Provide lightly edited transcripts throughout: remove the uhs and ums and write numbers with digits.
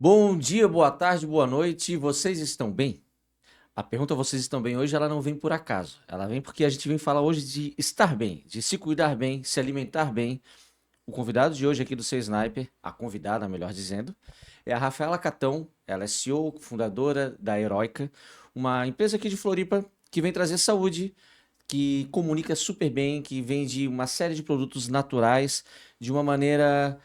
Bom dia, boa tarde, boa noite. Vocês estão bem? A pergunta "vocês estão bem" hoje, ela não vem por acaso. Ela vem porque a gente vem falar hoje de estar bem, de se cuidar bem, se alimentar bem. O convidado de hoje aqui do Seu Sniper, a convidada, melhor dizendo, é a Rafaela Catão. Ela é CEO, fundadora da Heróica, uma empresa aqui de Floripa que vem trazer saúde, que comunica super bem, que vende uma série de produtos naturais de uma maneira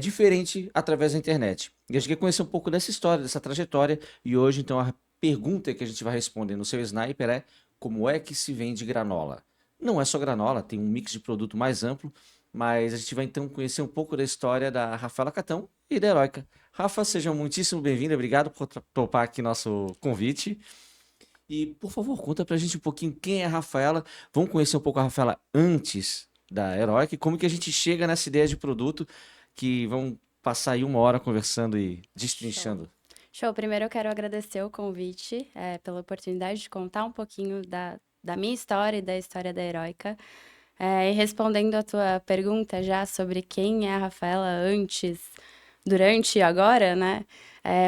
diferente através da internet. E a gente quer conhecer um pouco dessa história, dessa trajetória, e hoje, então, a pergunta que a gente vai responder no Seu Sniper é: como é que se vende granola? Não é só granola, tem um mix de produto mais amplo, mas a gente vai então conhecer um pouco da história da Rafaela Catão e da Heróica. Rafa, seja muitíssimo bem-vinda, obrigado por topar aqui nosso convite. E, por favor, conta pra gente um pouquinho quem é a Rafaela. Vamos conhecer um pouco a Rafaela antes da Heroic, e como que a gente chega nessa ideia de produto que vão passar aí uma hora conversando e Show. destrinchando. Show. Primeiro eu quero agradecer o convite, pela oportunidade de contar um pouquinho da minha história e da história da Heróica. E respondendo a tua pergunta já sobre quem é a Rafaela antes, durante e agora, né?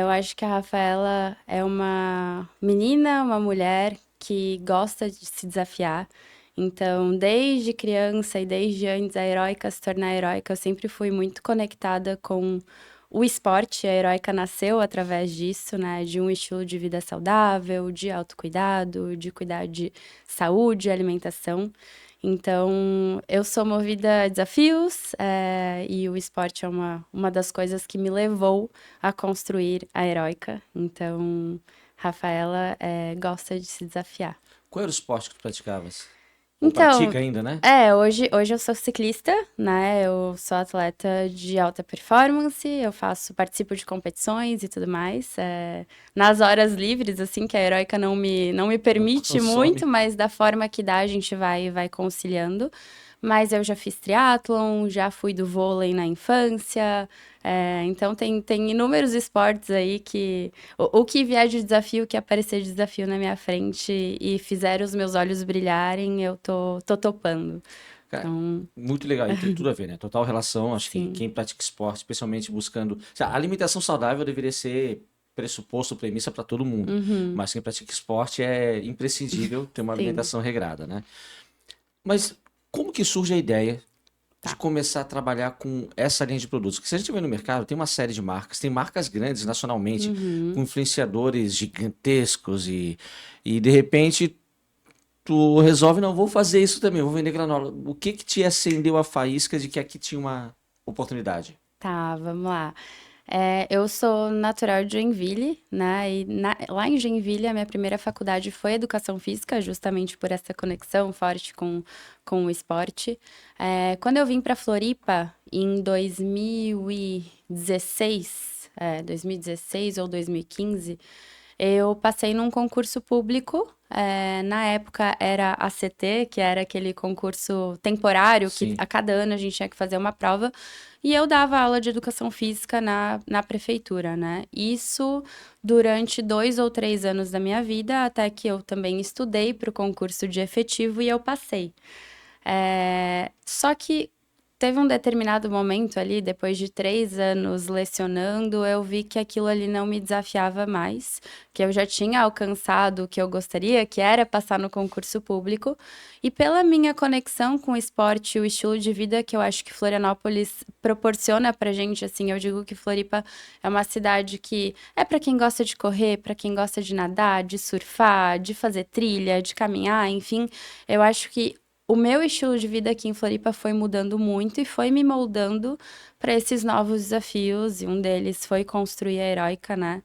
Eu acho que a Rafaela é uma menina, uma mulher que gosta de se desafiar. Então, desde criança e desde antes a Heróica se tornar heróica, eu sempre fui muito conectada com o esporte. A Heróica nasceu através disso, né? De um estilo de vida saudável, de autocuidado, de cuidar de saúde, alimentação. Então, eu sou movida a desafios, e o esporte é uma das coisas que me levou a construir a Heróica. Então, Rafaela, gosta de se desafiar. Qual era o esporte que tu praticavas? Ou Então, pratica ainda, né? hoje eu sou ciclista, né? Eu sou atleta de alta performance, participo de competições e tudo mais. Nas horas livres, assim, que a Heróica não me Não permite muito, consome. mas da forma que dá, a gente vai conciliando. Mas eu já fiz triatlon, já fui do vôlei na infância. Então tem inúmeros esportes aí que o que vier de desafio, o que aparecer de desafio na minha frente e fizer os meus olhos brilharem, eu tô topando. Cara, Então, muito legal, e tem tudo a ver, né? Total relação, acho que sim, quem pratica esporte, especialmente buscando. A alimentação saudável deveria ser pressuposto, premissa para todo mundo, uhum, mas quem pratica esporte é imprescindível ter uma sim, alimentação regrada, né? Mas como que surge a ideia de tá. começar a trabalhar com essa linha de produtos? Porque se a gente vê no mercado, tem uma série de marcas, tem marcas grandes nacionalmente, com Uhum. influenciadores gigantescos e de repente tu resolve, não, vou fazer isso também, vou vender granola. O que que te acendeu a faísca de que aqui tinha uma oportunidade? Tá, vamos lá. Eu sou natural de Joinville, né? E lá em Joinville, a minha primeira faculdade foi Educação Física, justamente por essa conexão forte com o esporte. Quando eu vim para Floripa, em 2016, 2016 ou 2015, eu passei num concurso público. Na época era a CT, que era aquele concurso temporário, que Sim. a cada ano a gente tinha que fazer uma prova. E eu dava aula de educação física na prefeitura, né? Isso durante 2 ou 3 anos da minha vida, até que eu também estudei para o concurso de efetivo e eu passei. Só que teve um determinado momento ali, depois de 3 anos lecionando, eu vi que aquilo ali não me desafiava mais, que eu já tinha alcançado o que eu gostaria, que era passar no concurso público. E pela minha conexão com o esporte e o estilo de vida que eu acho que Florianópolis proporciona pra gente, assim, eu digo que Floripa é uma cidade que é pra quem gosta de correr, pra quem gosta de nadar, de surfar, de fazer trilha, de caminhar, enfim, eu acho que o meu estilo de vida aqui em Floripa foi mudando muito e foi me moldando para esses novos desafios, e um deles foi construir a Heróica, né?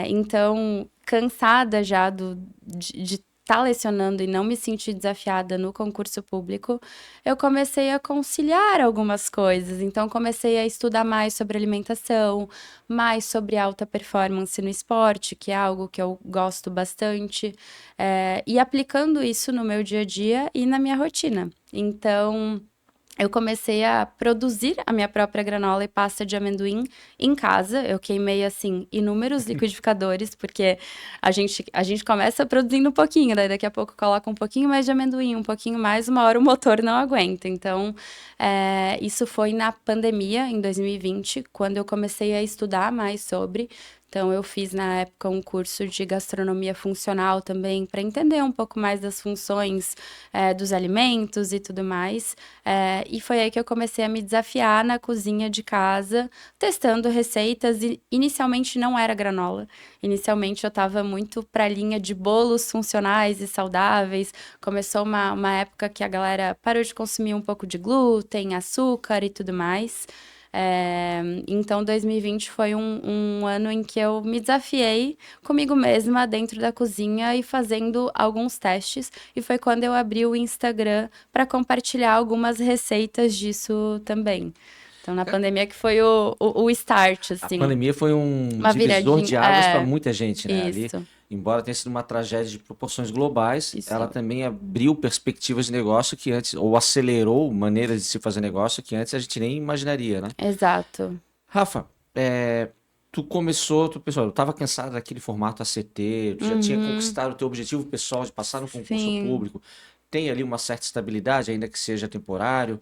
Então, cansada já de estar lecionando e não me sentir desafiada no concurso público, eu comecei a conciliar algumas coisas. Então, comecei a estudar mais sobre alimentação, mais sobre alta performance no esporte, que é algo que eu gosto bastante, e aplicando isso no meu dia a dia e na minha rotina. Então, eu comecei a produzir a minha própria granola e pasta de amendoim em casa. Eu queimei, assim, inúmeros liquidificadores, porque a gente começa produzindo um pouquinho, daí daqui a pouco coloca um pouquinho mais de amendoim, um pouquinho mais, uma hora o motor não aguenta. Então, isso foi na pandemia, em 2020, quando eu comecei a estudar mais sobre. Então, eu fiz na época um curso de gastronomia funcional também, para entender um pouco mais das funções dos alimentos e tudo mais. E foi aí que eu comecei a me desafiar na cozinha de casa, testando receitas. E inicialmente não era granola. Inicialmente eu estava muito para a linha de bolos funcionais e saudáveis. Começou uma época que a galera parou de consumir um pouco de glúten, açúcar e tudo mais. Então, 2020 foi um ano em que eu me desafiei comigo mesma dentro da cozinha e fazendo alguns testes. E foi quando eu abri o Instagram para compartilhar algumas receitas disso também. Então, na pandemia que foi o start, A assim, pandemia foi um uma divisor viradinha. de águas para muita gente, né? Ali, Isso, embora tenha sido uma tragédia de proporções globais, ela isso, também abriu perspectivas de negócio que antes, ou acelerou maneiras de se fazer negócio que antes a gente nem imaginaria, né? exato. Rafa, tu pensou, eu estava cansado daquele formato ACT, tu já tinha Uhum, conquistado o teu objetivo pessoal de passar no concurso sim. público, tem ali uma certa estabilidade, ainda que seja temporário.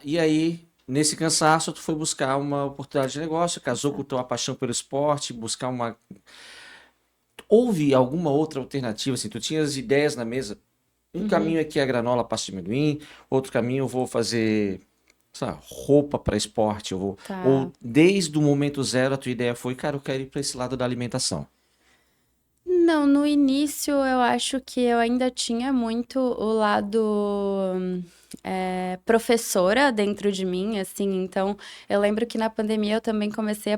E aí, nesse cansaço, tu foi buscar uma oportunidade de negócio, casou com tua paixão pelo esporte, buscar uma. Houve alguma outra alternativa? Assim, tu tinhas ideias na mesa? Um Uhum, caminho aqui é a granola pasta de amendoim, outro caminho eu vou fazer, sei lá, roupa para esporte, eu vou. tá. Ou desde o momento zero a tua ideia foi, cara, eu quero ir para esse lado da alimentação. Não, no início eu acho que eu ainda tinha muito o lado professora dentro de mim, assim. Então, eu lembro que na pandemia eu também comecei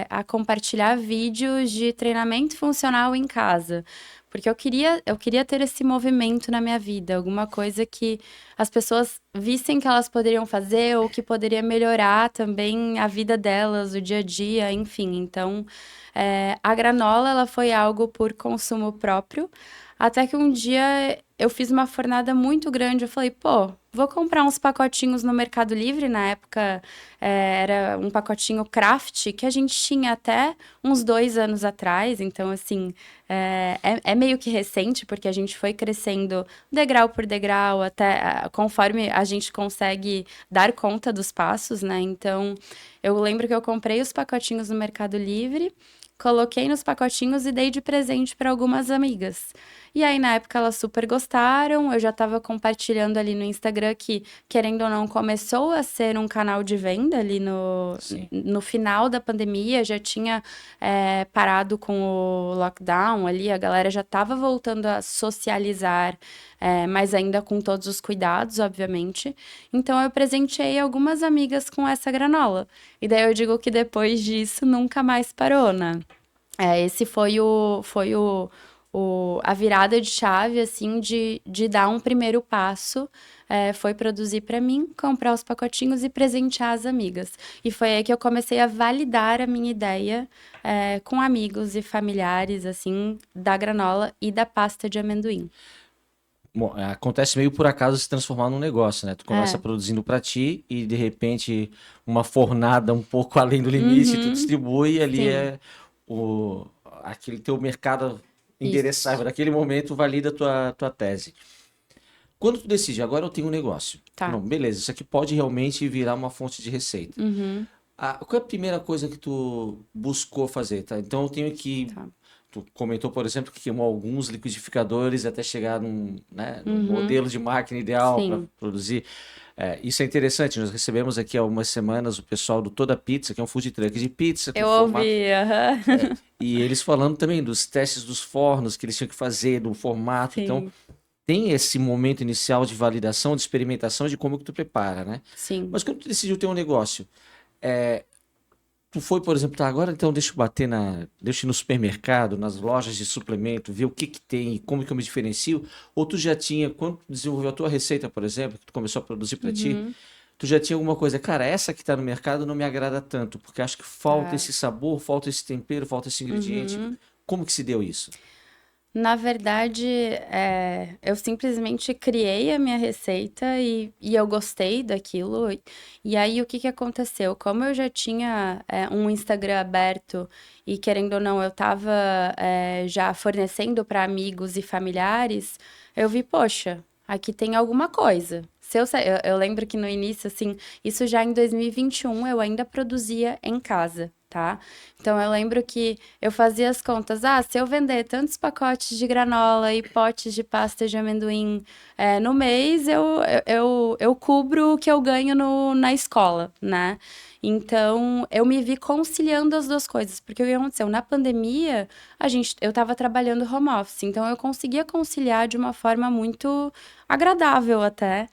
a compartilhar vídeos de treinamento funcional em casa. Porque eu queria ter esse movimento na minha vida, alguma coisa que as pessoas vissem que elas poderiam fazer ou que poderia melhorar também a vida delas, o dia a dia, enfim. Então, a granola, ela foi algo por consumo próprio, até que um dia eu fiz uma fornada muito grande. Eu falei, pô, vou comprar uns pacotinhos no Mercado Livre. Na época, era um pacotinho craft que a gente tinha até uns 2 anos atrás. Então, assim, é meio que recente, porque a gente foi crescendo degrau por degrau, até conforme a gente consegue dar conta dos passos, né? Então, eu lembro que eu comprei os pacotinhos no Mercado Livre. Coloquei nos pacotinhos e dei de presente para algumas amigas. E aí, na época, elas super gostaram. Eu já estava compartilhando ali no Instagram que, querendo ou não, começou a ser um canal de venda ali no, Sim. no final da pandemia. Já tinha parado com o lockdown ali, a galera já estava voltando a socializar, mas ainda com todos os cuidados, obviamente. Então, eu presenteei algumas amigas com essa granola. E daí eu digo que depois disso nunca mais parou, né? Esse a virada de chave, assim, de dar um primeiro passo. Foi produzir para mim, comprar os pacotinhos e presentear as amigas. E foi aí que eu comecei a validar a minha ideia, com amigos e familiares, assim, da granola e da pasta de amendoim. Bom, acontece meio por acaso se transformar num negócio, né? Tu começa É. produzindo para ti e de repente uma fornada um pouco além do limite, tu Uhum. distribui e ali Sim, é o, aquele teu mercado endereçável. isso. Naquele momento valida a tua tese. Quando tu decide, agora eu tenho um negócio. Tá. Não, beleza, isso aqui pode realmente virar uma fonte de receita. Uhum. Qual é a primeira coisa que tu buscou fazer, tá? Então eu tenho que. Tá. Tu comentou, por exemplo, que queimou alguns liquidificadores até chegar num Uhum. modelo de máquina ideal para Sim. produzir. Isso é interessante. Nós recebemos aqui há algumas semanas o pessoal do Toda Pizza, que é um food truck de pizza com Eu formato. ouvi, aham. E eles falando também dos testes dos fornos que eles tinham que fazer, do formato. Então, Sim, tem esse momento inicial de validação, de experimentação de como que tu prepara, né? sim. Mas quando tu decidiu ter um negócio, tu foi, por exemplo, tá, agora então deixa eu ir no supermercado, nas lojas de suplemento, ver o que que tem, como que eu me diferencio, ou tu já tinha, quando tu desenvolveu a tua receita, por exemplo, que tu começou a produzir para ti, Uhum. tu já tinha alguma coisa, cara, essa que tá no mercado não me agrada tanto, porque acho que falta Tá. esse sabor, falta esse tempero, falta esse ingrediente. Uhum. Como que se deu isso? Na verdade, eu simplesmente criei a minha receita e eu gostei daquilo. E aí, o que que aconteceu? Como eu já tinha um Instagram aberto e, querendo ou não, eu estava já fornecendo para amigos e familiares, eu vi, poxa, aqui tem alguma coisa. Se eu lembro que no início, assim, isso já em 2021, eu ainda produzia em casa, tá? Então, eu lembro que eu fazia as contas. Ah, se eu vender tantos pacotes de granola e potes de pasta de amendoim no mês, eu cubro o que eu ganho na escola, né? Então, eu me vi conciliando as duas coisas. Porque o que aconteceu? Na pandemia, eu estava trabalhando home office. Então, eu conseguia conciliar de uma forma muito agradável até.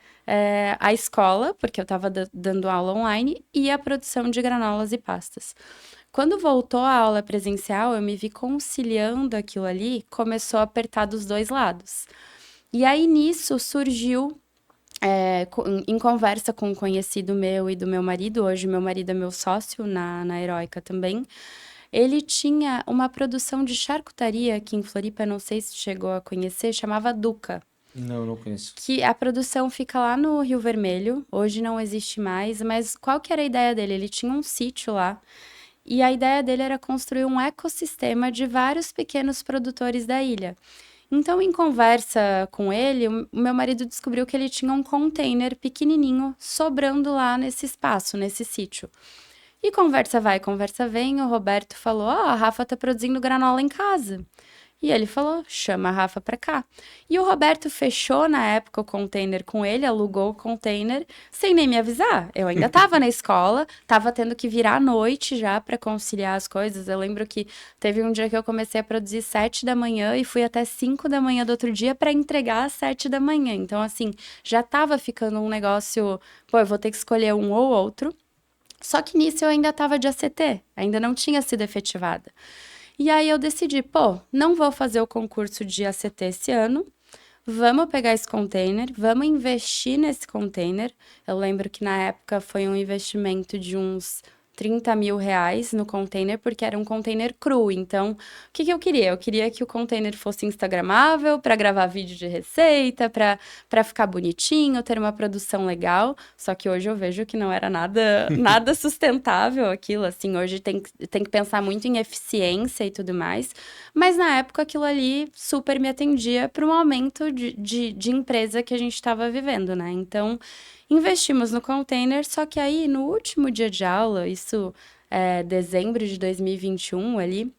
A escola, porque eu estava dando aula online, e a produção de granolas e pastas. Quando voltou a aula presencial, eu me vi conciliando aquilo ali, começou a apertar dos dois lados. E aí nisso surgiu, em conversa com um conhecido meu e do meu marido, hoje meu marido é meu sócio na Heróica também. Ele tinha uma produção de charcutaria aqui em Floripa, não sei se chegou a conhecer, chamava Duca. Não, não conheço. Que a produção fica lá no Rio Vermelho, hoje não existe mais, mas qual que era a ideia dele? Ele tinha um sítio lá e a ideia dele era construir um ecossistema de vários pequenos produtores da ilha. Então, em conversa com ele, o meu marido descobriu que ele tinha um container pequenininho sobrando lá nesse espaço, nesse sítio. E conversa vai, conversa vem, o Roberto falou: "Ó, a Rafa tá produzindo granola em casa". E ele falou: chama a Rafa pra cá. E o Roberto fechou na época o container com ele, alugou o container, sem nem me avisar. Eu ainda tava na escola, tava tendo que virar à noite já pra conciliar as coisas. Eu lembro que teve um dia que eu comecei a produzir 7 da manhã e fui até 5 da manhã do outro dia pra entregar às 7 da manhã. Então, assim, já tava ficando um negócio. Pô, eu vou ter que escolher um ou outro. Só que nisso eu ainda tava de ACT, ainda não tinha sido efetivada. E aí eu decidi, pô, não vou fazer o concurso de ACT esse ano. Vamos pegar esse container, vamos investir nesse container. Eu lembro que na época foi um investimento de uns 30 mil reais no container, porque era um container cru. Então, o que que eu queria? Eu queria que o container fosse instagramável, para gravar vídeo de receita, para ficar bonitinho, ter uma produção legal. Só que hoje eu vejo que não era nada sustentável aquilo. Assim, hoje tem que pensar muito em eficiência e tudo mais. Mas na época aquilo ali super me atendia para o momento de empresa que a gente estava vivendo, né? Então, investimos no container, só que aí no último dia de aula, isso é dezembro de 2021 ali,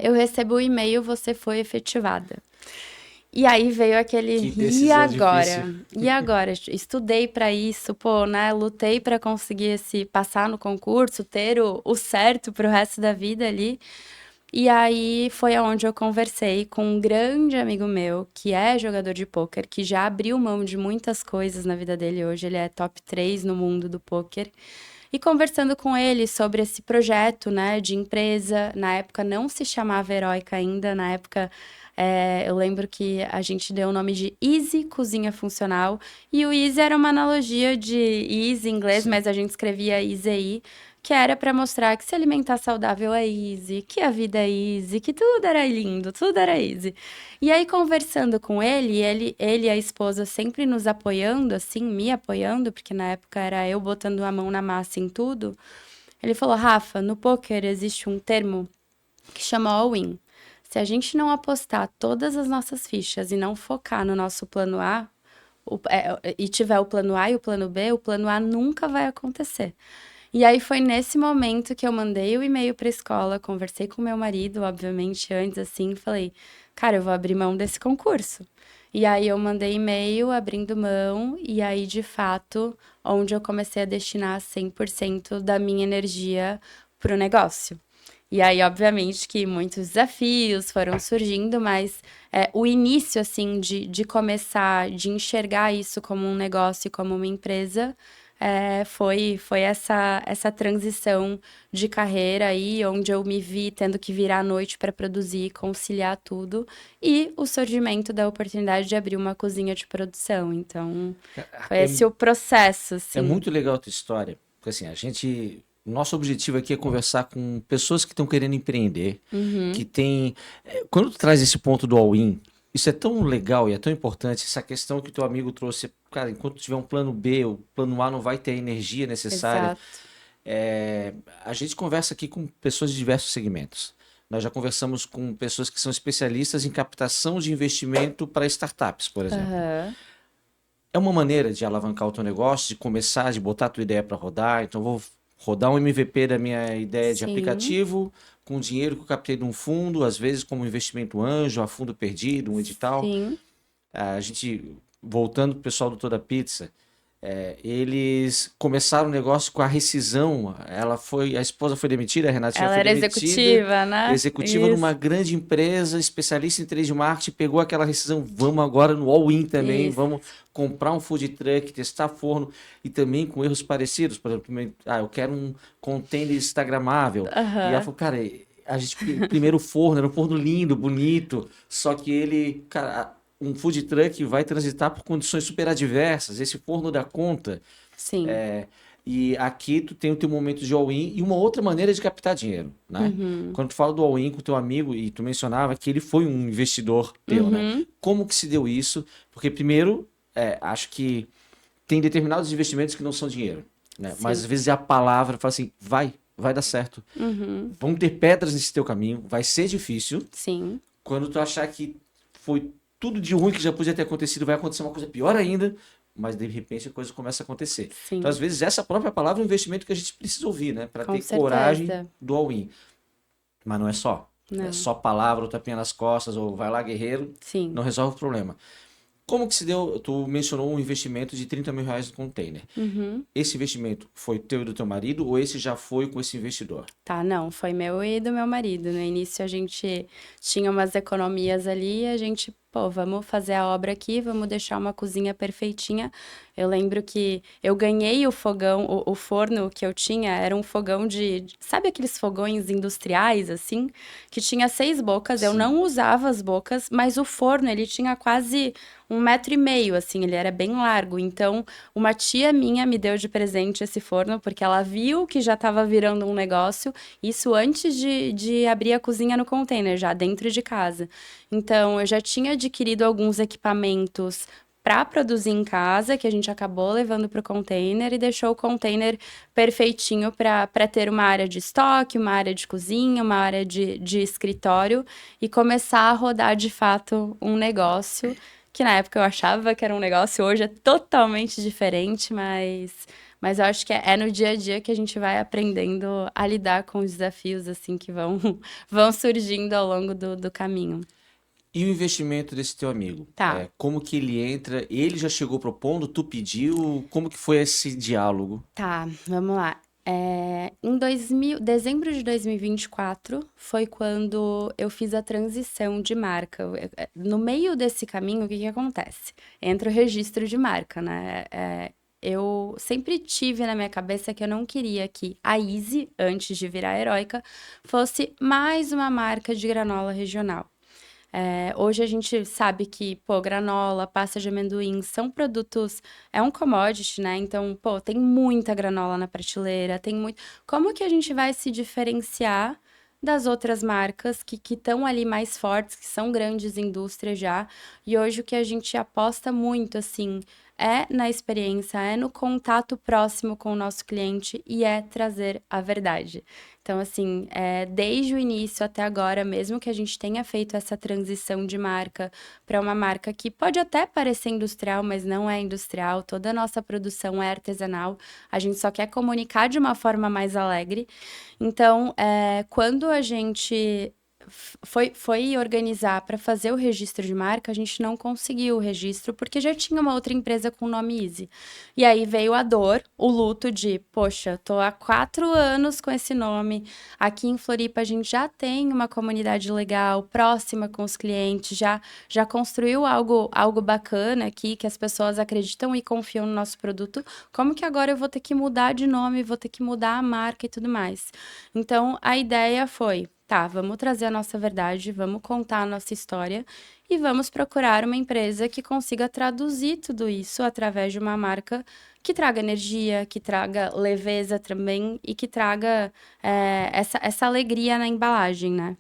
eu recebo o e-mail, você foi efetivada. E aí veio aquele, Que e decisão difícil. agora? E agora? Estudei para isso, pô, né? Lutei para conseguir passar no concurso, ter o certo para o resto da vida ali. E aí foi aonde eu conversei com um grande amigo meu, que é jogador de pôquer, que já abriu mão de muitas coisas na vida dele hoje, ele é top 3 no mundo do pôquer. E conversando com ele sobre esse projeto, né, de empresa, na época não se chamava Heróica ainda, na época eu lembro que a gente deu o nome de Easy Cozinha Funcional, e o Easy era uma analogia de easy em inglês, Sim. mas a gente escrevia Easy, que era para mostrar que se alimentar saudável é easy, que a vida é easy, que tudo era lindo, tudo era easy. E aí, conversando com ele e a esposa sempre nos apoiando, assim, me apoiando, porque na época era eu botando a mão na massa em tudo. Ele falou: Rafa, no poker existe um termo que chama all-in. Se a gente não apostar todas as nossas fichas e não focar no nosso plano A, e tiver o plano A e o plano A nunca vai acontecer. E aí foi nesse momento que eu mandei o e-mail para a escola, conversei com meu marido, obviamente, antes assim, falei, cara, eu vou abrir mão desse concurso. E aí eu mandei e-mail abrindo mão, e aí de fato, onde eu comecei a destinar 100% da minha energia pro negócio. E aí, obviamente, que muitos desafios foram surgindo, mas o início, assim, de começar, de enxergar isso como um negócio e como uma empresa, foi essa transição de carreira aí, onde eu me vi tendo que virar à noite para produzir, conciliar tudo, e o surgimento da oportunidade de abrir uma cozinha de produção. Então, foi É, esse o processo, é assim. muito legal a tua história, porque assim, a gente Nosso objetivo aqui é conversar com pessoas que estão querendo empreender, Uhum. que tem... Quando tu traz esse ponto do all-in, isso é tão legal e é tão importante, essa questão que o teu amigo trouxe, cara, enquanto tiver um plano B, o plano A não vai ter a energia necessária. Exato. É, a gente conversa aqui com pessoas de diversos segmentos. Nós já conversamos com pessoas que são especialistas em captação de investimento para startups, por exemplo. Aham. É uma maneira de alavancar o teu negócio, de começar, de botar a tua ideia para rodar. Então, eu vou rodar um MVP da minha ideia de Sim, aplicativo com dinheiro que eu captei de um fundo, às vezes como investimento anjo, a fundo perdido, um edital. sim. A gente, voltando para o pessoal do Toda Pizza, eles começaram o negócio com a rescisão. A esposa foi demitida, a Renatinha Ela foi era demitida, executiva, né? executiva numa Isso, grande empresa, especialista em trade marketing, pegou aquela rescisão, vamos agora no all-in também, isso. vamos comprar um food truck, testar forno e também com erros parecidos. Por exemplo, eu quero um container instagramável. E ela Aham. falou, cara, a gente primeiro o forno, era um forno lindo, bonito, só que ele, cara, um food truck vai transitar por condições super adversas, esse forno dá conta. Sim. E aqui tu tem o teu momento de all-in e uma outra maneira de captar dinheiro, né? Uhum. Quando tu fala do all-in com o teu amigo, e tu mencionava que ele foi um investidor teu, né? Uhum. Como que se deu isso? Porque primeiro, acho que tem determinados investimentos que não são dinheiro, né? Mas Sim. às vezes é a palavra, fala assim, vai dar certo. Uhum. Vão ter pedras nesse teu caminho, vai ser difícil. Sim. Quando tu achar que foi tudo de ruim que já podia ter acontecido, vai acontecer uma coisa pior ainda, mas de repente a coisa começa a acontecer. Então, às Sim. vezes, essa própria palavra é um investimento que a gente precisa ouvir, né? Para Com ter coragem certeza. do all-in. Mas não é só. Não é Não. só palavra ou tapinha nas costas ou vai lá, guerreiro, Sim. não resolve o problema. Como que se deu? Tu mencionou um investimento de 30 mil reais no container. Uhum. Esse investimento foi teu e do teu marido ou esse já foi com esse investidor? Tá, não, foi meu e do meu marido. No início a gente tinha umas economias ali, e a gente, pô, vamos fazer a obra aqui, vamos deixar uma cozinha perfeitinha. Eu lembro que eu ganhei o fogão, o forno que eu tinha era um fogão sabe aqueles fogões industriais, assim, que tinha 6 bocas. Eu Sim. não usava as bocas, mas o forno, ele tinha quase 1,5 metro, assim, ele era bem largo. Então, uma tia minha me deu de presente esse forno, porque ela viu que já estava virando um negócio, isso antes de abrir a cozinha no container, já dentro de casa. Então, eu já tinha adquirido alguns equipamentos para produzir em casa, que a gente acabou levando para o container e deixou o container perfeitinho para ter uma área de estoque, uma área de cozinha, uma área de escritório e começar a rodar de fato um negócio que na época eu achava que era um negócio, hoje é totalmente diferente, mas eu acho que é no dia a dia que a gente vai aprendendo a lidar com os desafios, assim, que vão, vão surgindo ao longo do caminho. E o investimento desse teu amigo? Tá, Como que ele entra? Ele já chegou propondo? Tu pediu? Como que foi esse diálogo? tá, vamos lá. Em dezembro de 2024 foi quando eu fiz a transição de marca. No meio desse caminho, o que que acontece? Entra o registro de marca, né? Eu sempre tive na minha cabeça que eu não queria que a Easy, antes de virar Heróica, fosse mais uma marca de granola regional. Hoje a gente sabe que, pô, granola, pasta de amendoim são produtos, é um commodity, né? Então, pô, tem muita granola na prateleira, tem muito. Como que a gente vai se diferenciar das outras marcas que estão ali mais fortes, que são grandes indústrias já? E hoje o que a gente aposta muito, assim, é na experiência, é no contato próximo com o nosso cliente e é trazer a verdade. Então, assim, desde o início até agora, mesmo que a gente tenha feito essa transição de marca para uma marca que pode até parecer industrial, mas não é industrial, toda a nossa produção é artesanal, a gente só quer comunicar de uma forma mais alegre. Então, quando a gente foi organizar para fazer o registro de marca, a gente não conseguiu o registro porque já tinha uma outra empresa com o nome Easy. E aí veio a dor, o luto de, poxa, tô há 4 anos com esse nome. Aqui em Floripa a gente já tem uma comunidade legal, próxima com os clientes, já construiu algo bacana aqui, que as pessoas acreditam e confiam no nosso produto. Como que agora eu vou ter que mudar de nome, vou ter que mudar a marca e tudo mais? Então, a ideia foi tá, vamos trazer a nossa verdade, vamos contar a nossa história e vamos procurar uma empresa que consiga traduzir tudo isso através de uma marca que traga energia, que traga leveza também e que traga essa alegria na embalagem, né?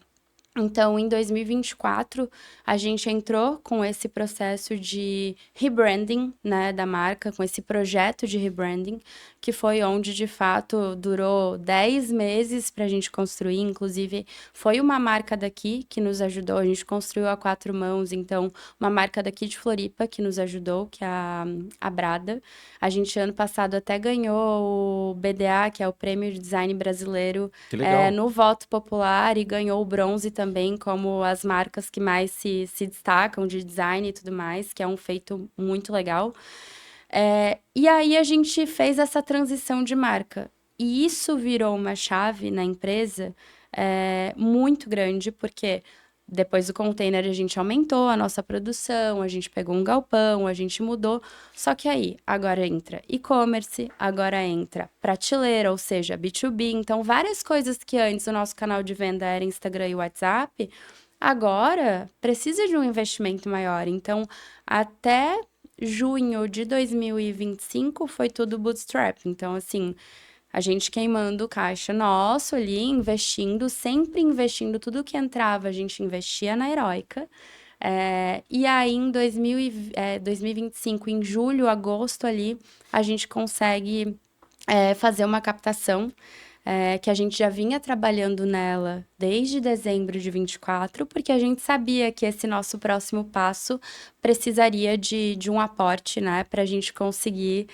Então, em 2024, a gente entrou com esse processo de rebranding, né, da marca, com esse projeto de rebranding, que foi onde, de fato, durou 10 meses para a gente construir. Inclusive, foi uma marca daqui que nos ajudou. A gente construiu a 4 mãos, então, uma marca daqui de Floripa que nos ajudou, que é a Brada. A gente, ano passado, até ganhou o BDA, que é o Prêmio de Design Brasileiro, Que legal. no voto popular, e ganhou o bronze também, como as marcas que mais se destacam de design e tudo mais, que é um feito muito legal. E aí a gente fez essa transição de marca. E isso virou uma chave na empresa muito grande, porque depois do container a gente aumentou a nossa produção, a gente pegou um galpão, a gente mudou. Só que aí, agora entra e-commerce, agora entra prateleira, ou seja, B2B. Então, várias coisas que antes o nosso canal de venda era Instagram e WhatsApp, agora precisa de um investimento maior. Então, até junho de 2025 foi tudo bootstrap. Então, assim, a gente queimando o caixa nosso ali, investindo, sempre investindo tudo que entrava, a gente investia na Heróica. E aí, em 2025, em julho, agosto ali, a gente consegue fazer uma captação que a gente já vinha trabalhando nela desde dezembro de 24, porque a gente sabia que esse nosso próximo passo precisaria de um aporte, né, para a gente conseguir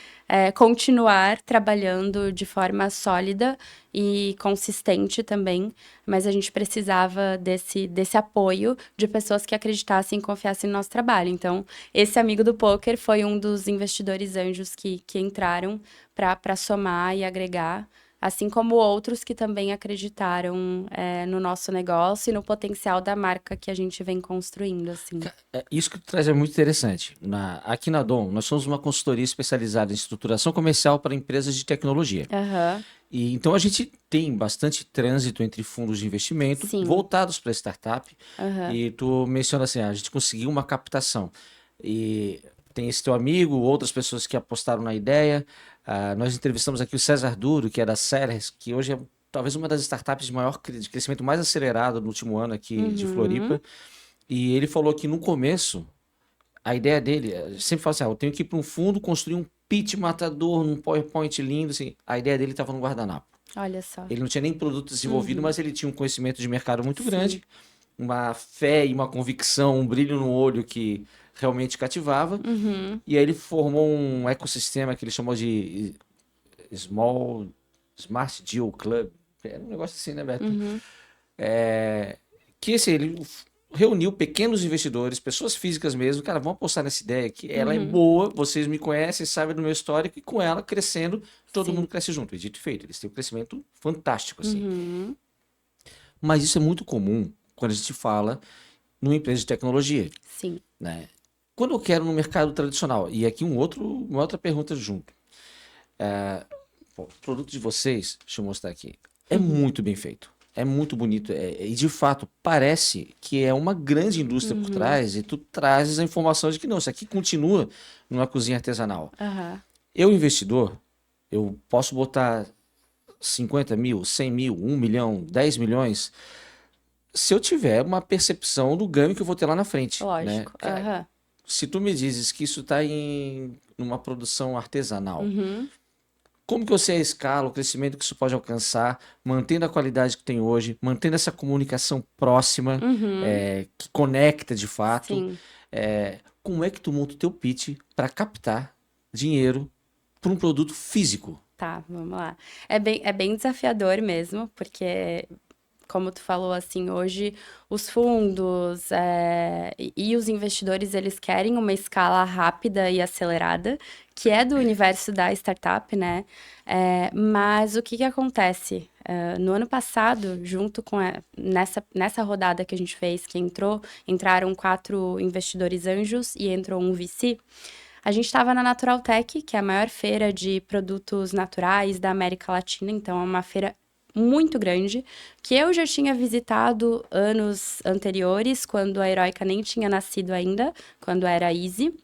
continuar trabalhando de forma sólida e consistente também, mas a gente precisava desse apoio de pessoas que acreditassem e confiassem no nosso trabalho. Então, esse amigo do poker foi um dos investidores anjos que entraram para somar e agregar, assim como outros que também acreditaram no nosso negócio e no potencial da marca que a gente vem construindo, assim. Isso que tu traz é muito interessante. Aqui na Dom, nós somos uma consultoria especializada em estruturação comercial para empresas de tecnologia. Aham, E então a gente tem bastante trânsito entre fundos de investimento sim. voltados para startup. Aham. E tu menciona assim, a gente conseguiu uma captação. E tem esse teu amigo, outras pessoas que apostaram na ideia. Nós entrevistamos aqui o César Duro, que é da Ceres, que hoje é talvez uma das startups de crescimento mais acelerado no último ano aqui de Floripa. E ele falou que no começo, a ideia dele, sempre fala assim, eu tenho que ir para um fundo, construir um pitch matador, num PowerPoint lindo, assim. A ideia dele estava no guardanapo. Olha só. Ele não tinha nem produto desenvolvido, mas ele tinha um conhecimento de mercado muito Sim. grande, uma fé e uma convicção, um brilho no olho que realmente cativava. E aí ele formou um ecossistema que ele chamou de Smart Deal Club. Era um negócio assim, né, Beto? Que assim, ele reuniu pequenos investidores, pessoas físicas mesmo. Cara, vamos apostar nessa ideia que ela é boa, vocês me conhecem, sabem do meu histórico, e com ela crescendo, todo mundo cresce junto. E dito e feito, eles têm um crescimento fantástico, assim. Mas isso é muito comum quando a gente fala numa empresa de tecnologia, Sim. né? Quando eu quero no mercado tradicional, e aqui uma outra pergunta junto. O produto de vocês, deixa eu mostrar aqui, é muito bem feito. É muito bonito. E de fato, parece que é uma grande indústria por trás e tu trazes a informação de que não, isso aqui continua numa cozinha artesanal. Aham. Eu, investidor, eu posso botar 50 mil, 100 mil, 1 milhão, 10 milhões, se eu tiver uma percepção do ganho que eu vou ter lá na frente. Né? Lógico. Cara, Aham. se tu me dizes que isso está numa produção artesanal, como que você escala o crescimento que isso pode alcançar, mantendo a qualidade que tem hoje, mantendo essa comunicação próxima, que conecta de fato? Sim. Como é que tu monta o teu pitch para captar dinheiro para um produto físico? Tá, vamos lá. É bem desafiador mesmo, porque, como tu falou, assim, hoje os fundos e os investidores, eles querem uma escala rápida e acelerada, que é do universo da startup, né? Mas o que acontece? No ano passado, junto com nessa rodada que a gente fez, que entraram 4 investidores anjos e entrou um VC, a gente estava na Naturaltech, que é a maior feira de produtos naturais da América Latina, então é uma feira muito grande, que eu já tinha visitado anos anteriores, quando a Heroica nem tinha nascido ainda, quando era Easy.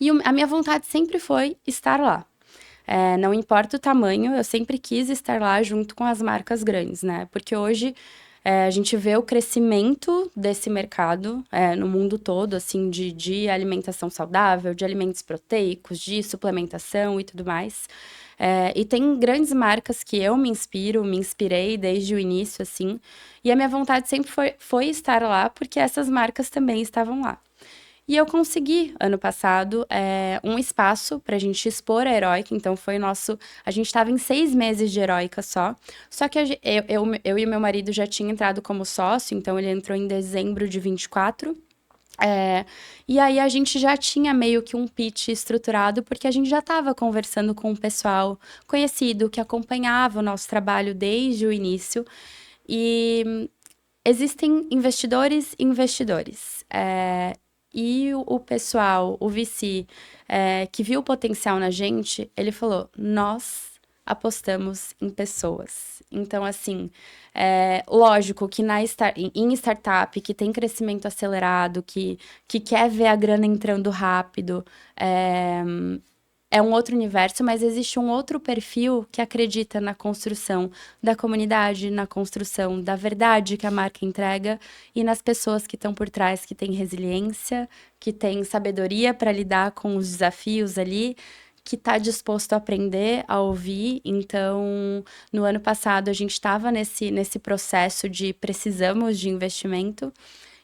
E a minha vontade sempre foi estar lá. Não importa o tamanho, eu sempre quis estar lá junto com as marcas grandes, né? Porque hoje a gente vê o crescimento desse mercado no mundo todo, assim, de alimentação saudável, de alimentos proteicos, de suplementação e tudo mais. E tem grandes marcas que eu me inspirei desde o início, assim. E a minha vontade sempre foi estar lá, porque essas marcas também estavam lá. E eu consegui, ano passado, um espaço pra gente expor a Heroica. Então, foi o nosso... A gente tava em 6 meses de Heroica só. Só que eu e meu marido já tinha entrado como sócio. Então, ele entrou em dezembro de 24. E aí, a gente já tinha meio que um pitch estruturado. Porque a gente já tava conversando com o pessoal conhecido, que acompanhava o nosso trabalho desde o início. E existem investidores e investidores. E o pessoal, o VC, que viu o potencial na gente, ele falou: nós apostamos em pessoas. Então, assim, lógico que em startup que tem crescimento acelerado, que quer ver a grana entrando rápido, é um outro universo, mas existe um outro perfil que acredita na construção da comunidade, na construção da verdade que a marca entrega e nas pessoas que estão por trás, que têm resiliência, que têm sabedoria para lidar com os desafios ali, que está disposto a aprender, a ouvir. Então, no ano passado, a gente estava nesse processo de precisamos de investimento.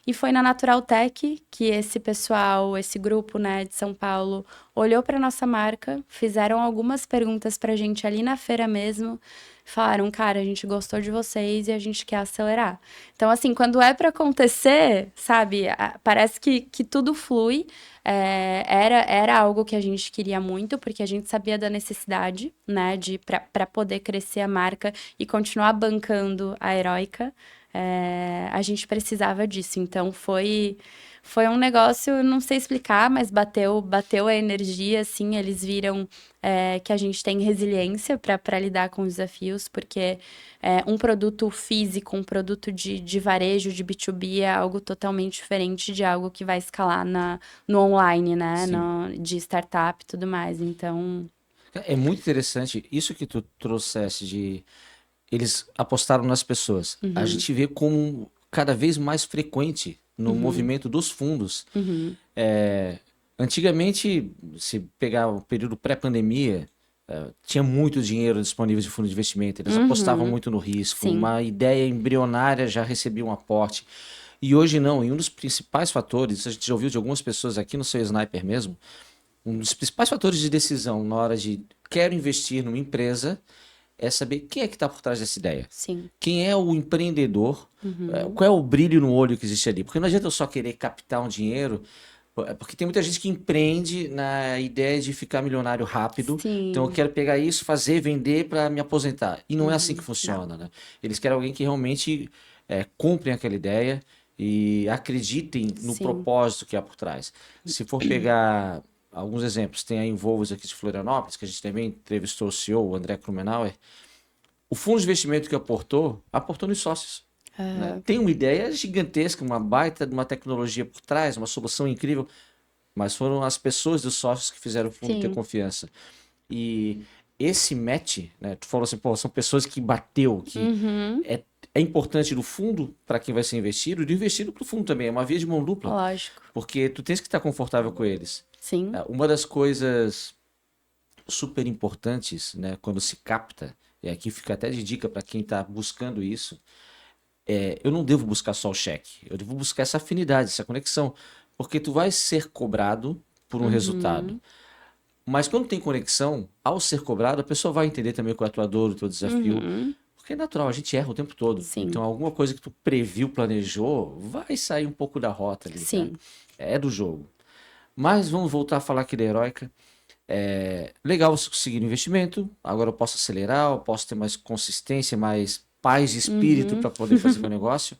E foi na Natural Tech que esse pessoal, esse grupo, né, de São Paulo, olhou para nossa marca, fizeram algumas perguntas pra gente ali na feira mesmo, falaram: cara, a gente gostou de vocês e a gente quer acelerar. Então, assim, quando é para acontecer, sabe, parece que tudo flui. Era algo que a gente queria muito, porque a gente sabia da necessidade, né, para poder crescer a marca e continuar bancando a Heroica. A gente precisava disso. Então, foi um negócio, não sei explicar, mas bateu a energia, assim. Eles viram que a gente tem resiliência para lidar com os desafios, porque um produto físico, um produto de varejo, de B2B, é algo totalmente diferente de algo que vai escalar no online, né? De startup e tudo mais. Então, É muito interessante isso que tu trouxesse de eles apostaram nas pessoas. A gente vê como cada vez mais frequente no movimento dos fundos. Antigamente, se pegar o período pré-pandemia, tinha muito dinheiro disponível de fundo de investimento. Eles apostavam muito no risco. Sim. Uma ideia embrionária já recebia um aporte. E hoje não. E um dos principais fatores, a gente já ouviu de algumas pessoas aqui no seu Sniper mesmo, um dos principais fatores de decisão na hora de quero investir numa empresa é saber quem é que está por trás dessa ideia. sim. Quem é o empreendedor, qual é o brilho no olho que existe ali. Porque não adianta eu só querer captar um dinheiro, porque tem muita gente que empreende na ideia de ficar milionário rápido. Sim. Então eu quero pegar isso, fazer, vender para me aposentar. E não é assim que funciona, né? Eles querem alguém que realmente comprem aquela ideia e acreditem no Sim. propósito que há por trás. Se for pegar alguns exemplos, tem a Envolvos aqui de Florianópolis, que a gente também entrevistou o CEO, o André Krumenauer. O fundo de investimento que aportou nos sócios. Né? Tem uma ideia gigantesca, uma baita de uma tecnologia por trás, uma solução incrível, mas foram as pessoas dos sócios que fizeram o fundo ter confiança. E esse match, né, tu falou assim, pô, são pessoas que bateu, que é importante do fundo para quem vai ser investido e do investido para o fundo também, é uma via de mão dupla. Lógico. Porque tu tens que estar confortável com eles. Sim. Uma das coisas super importantes, né, quando se capta, e aqui fica até de dica para quem está buscando isso, eu não devo buscar só o cheque, eu devo buscar essa afinidade, essa conexão, porque tu vai ser cobrado por um resultado. Mas quando tem conexão, ao ser cobrado, a pessoa vai entender também qual é a tua dor, o teu desafio, porque é natural, a gente erra o tempo todo. Sim. Então alguma coisa que tu previu, planejou, vai sair um pouco da rota ali. Sim. Né? É do jogo. Mas vamos voltar a falar aqui da Heroica. Legal você conseguir um investimento, agora eu posso acelerar, eu posso ter mais consistência, mais paz de espírito para poder fazer meu negócio.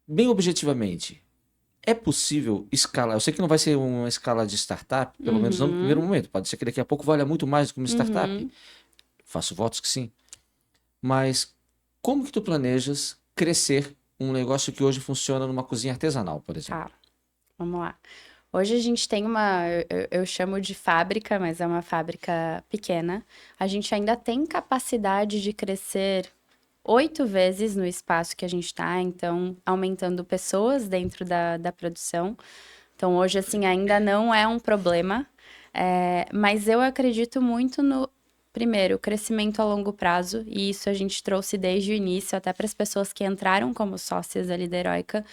Bem objetivamente, é possível escalar? Eu sei que não vai ser uma escala de startup, pelo menos não no primeiro momento, pode ser que daqui a pouco valha muito mais do que uma startup. faço votos que sim. Mas como que tu planejas crescer um negócio que hoje funciona numa cozinha artesanal, por exemplo? Tá, vamos lá. Hoje a gente tem eu chamo de fábrica, mas é uma fábrica pequena. A gente ainda tem capacidade de crescer 8 vezes no espaço que a gente está, então aumentando pessoas dentro da produção. Então hoje, assim, ainda não é um problema, mas eu acredito muito no, primeiro, crescimento a longo prazo, e isso a gente trouxe desde o início, até para as pessoas que entraram como sócias ali da Heróica.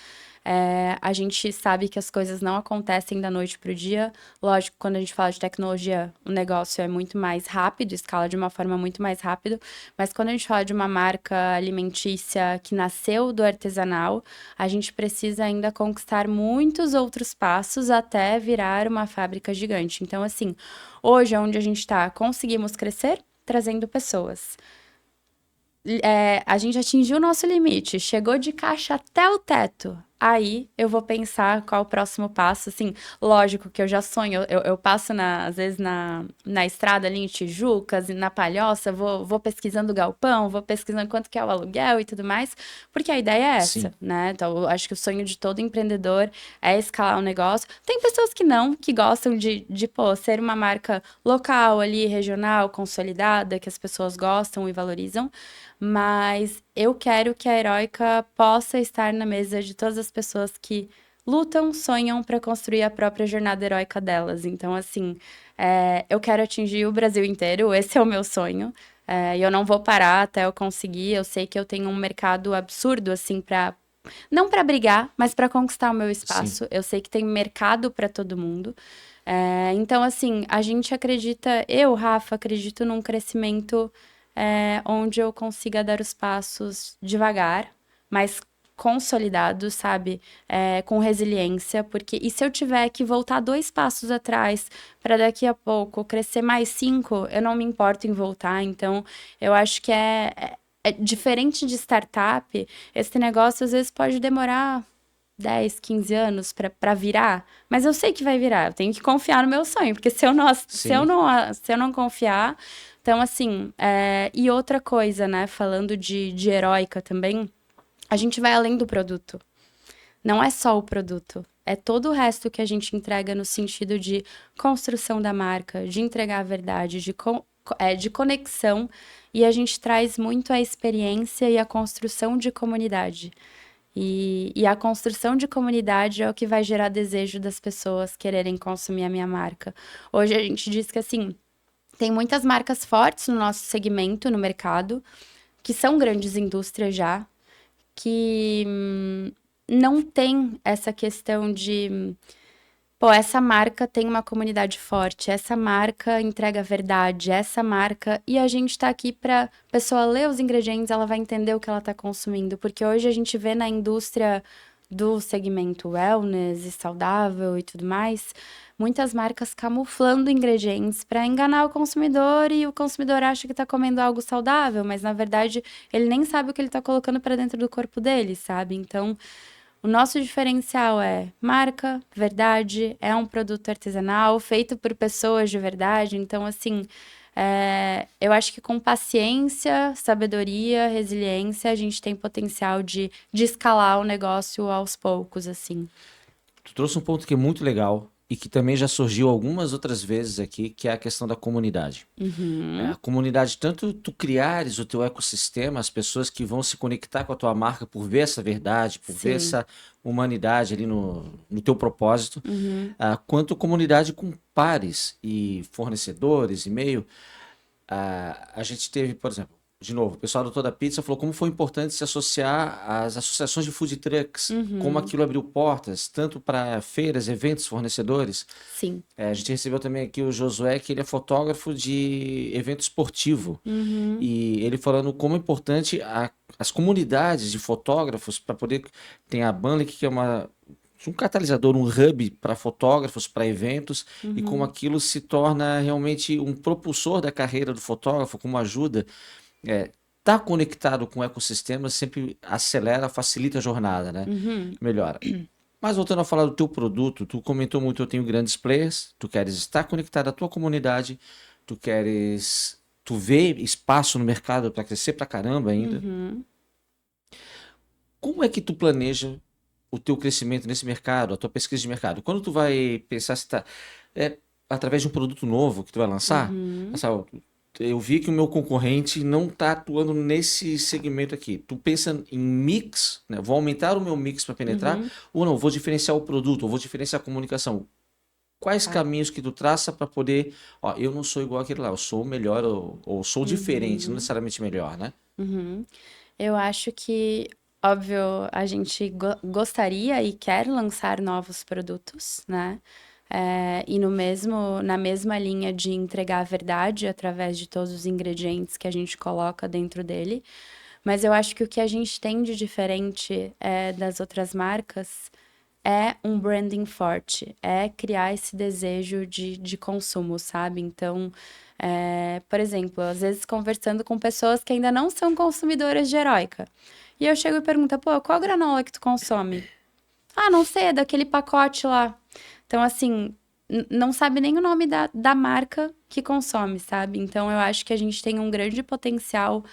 A gente sabe que as coisas não acontecem da noite para o dia. Lógico, quando a gente fala de tecnologia, o negócio é muito mais rápido, escala de uma forma muito mais rápida. Mas quando a gente fala de uma marca alimentícia que nasceu do artesanal, a gente precisa ainda conquistar muitos outros passos até virar uma fábrica gigante. Então, assim, hoje, onde a gente está, conseguimos crescer trazendo pessoas. A gente atingiu o nosso limite, chegou de caixa até o teto. Aí eu vou pensar qual o próximo passo. Assim, lógico que eu já sonho, eu passo às vezes na estrada ali em Tijucas e na Palhoça, vou pesquisando o galpão, vou pesquisando quanto que é o aluguel e tudo mais, porque a ideia é essa, Sim, né? Então, eu acho que o sonho de todo empreendedor é escalar o negócio. Tem pessoas que não, que gostam pô, ser uma marca local ali, regional, consolidada, que as pessoas gostam e valorizam. Mas eu quero que a Heróica possa estar na mesa de todas as pessoas que lutam, sonham para construir a própria jornada heróica delas. Então, assim, eu quero atingir o Brasil inteiro, esse é o meu sonho. E eu não vou parar até eu conseguir. Eu sei que eu tenho um mercado absurdo, assim, para não para brigar, mas para conquistar o meu sim. espaço. Eu sei que tem mercado para todo mundo. Então, assim, a gente acredita, eu, Rafa, acredito num crescimento onde eu consiga dar os passos devagar, mas consolidados, sabe? Com resiliência, porque e se eu tiver que voltar 2 passos atrás para daqui a pouco crescer mais 5, eu não me importo em voltar. Então, eu acho que é diferente de startup, esse negócio às vezes pode demorar 10, 15 anos para virar, mas eu sei que vai virar. Eu tenho que confiar no meu sonho, porque Sim. se eu não confiar, então assim, e outra coisa, né, falando de Heróica também, a gente vai além do produto. Não é só o produto, é todo o resto que a gente entrega no sentido de construção da marca, de entregar a verdade, de conexão, e a gente traz muito a experiência e a construção de comunidade. E a construção de comunidade é o que vai gerar desejo das pessoas quererem consumir a minha marca. Hoje a gente diz que, assim, tem muitas marcas fortes no nosso segmento, no mercado, que são grandes indústrias já, que não tem essa questão de pô, essa marca tem uma comunidade forte, essa marca entrega verdade, essa marca. E a gente tá aqui pra pessoa ler os ingredientes, ela vai entender o que ela tá consumindo. Porque hoje a gente vê na indústria do segmento wellness e saudável e tudo mais, muitas marcas camuflando ingredientes para enganar o consumidor e o consumidor acha que tá comendo algo saudável, mas na verdade ele nem sabe o que ele tá colocando para dentro do corpo dele, sabe? Então. O nosso diferencial é marca, verdade, é um produto artesanal, feito por pessoas de verdade. Então, assim, eu acho que com paciência, sabedoria, resiliência, a gente tem potencial de escalar o negócio aos poucos, assim. Tu trouxe um ponto que é muito legal e que também já surgiu algumas outras vezes aqui, que é a questão da comunidade. A Uhum, comunidade, tanto tu criares o teu ecossistema, as pessoas que vão se conectar com a tua marca por ver essa verdade, por ver sim. essa humanidade ali no teu propósito, Uhum, quanto comunidade com pares e fornecedores e meio. A gente teve, por exemplo, de novo, o pessoal do Toda Pizza falou como foi importante se associar às associações de food trucks, como uhum, aquilo abriu portas, tanto para feiras, eventos, fornecedores. sim. A gente recebeu também aqui o Josué, que ele é fotógrafo de evento esportivo. Uhum, E ele falando como é importante as comunidades de fotógrafos para poder. Tem a Banlic, que é um catalisador, um hub para fotógrafos, para eventos, e como uhum, aquilo se torna realmente um propulsor da carreira do fotógrafo, como ajuda. Tá conectado com o ecossistema sempre acelera, facilita a jornada, né? uhum, Melhora. Mas voltando a falar do teu produto, tu comentou muito, eu tenho grandes players, tu queres estar conectado à tua comunidade, tu queres tu vê espaço no mercado para crescer pra caramba ainda. Uhum. Como é que tu planeja o teu crescimento nesse mercado, a tua pesquisa de mercado? Quando tu vai pensar se tá, é, através de um produto novo que tu vai lançar, Uhum. essa, eu vi que o meu concorrente não está atuando nesse segmento aqui. Tu pensa em mix, né? Vou aumentar o meu mix para penetrar, Uhum. ou não, vou diferenciar o produto, ou vou diferenciar a comunicação. Quais Tá. caminhos que tu traça para poder, ó, eu não sou igual aquele lá, eu sou o melhor ou sou diferente, não Uhum. necessariamente melhor, né? Uhum. Eu acho que, óbvio, a gente gostaria e quer lançar novos produtos, né? E na mesma linha de entregar a verdade através de todos os ingredientes que a gente coloca dentro dele. Mas eu acho que o que a gente tem de diferente das outras marcas é um branding forte, é criar esse desejo de consumo, sabe? Então, por exemplo, às vezes conversando com pessoas que ainda não são consumidoras de Heróica. E eu chego e pergunto, pô, qual granola que tu consome? Ah, não sei, é daquele pacote lá. Então, assim, não sabe nem o nome da marca que consome, sabe? Então, eu acho que a gente tem um grande potencial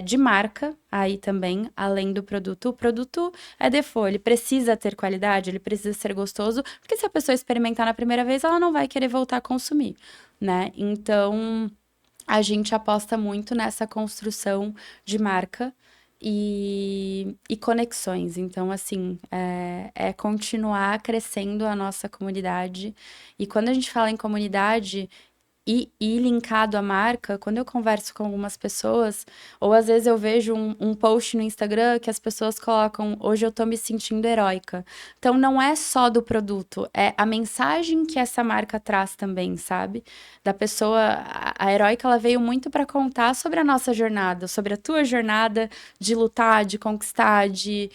de marca aí também, além do produto. O produto é default, ele precisa ter qualidade, ele precisa ser gostoso, porque se a pessoa experimentar na primeira vez, ela não vai querer voltar a consumir, né? Então, a gente aposta muito nessa construção de marca e conexões. Então, assim, é continuar crescendo a nossa comunidade. E quando a gente fala em comunidade, e linkado à marca, quando eu converso com algumas pessoas, ou às vezes eu vejo um post no Instagram que as pessoas colocam, hoje eu tô me sentindo heróica. Então não é só do produto, é a mensagem que essa marca traz também, sabe? Da pessoa, a heróica ela veio muito para contar sobre a nossa jornada, sobre a tua jornada de lutar, de conquistar, de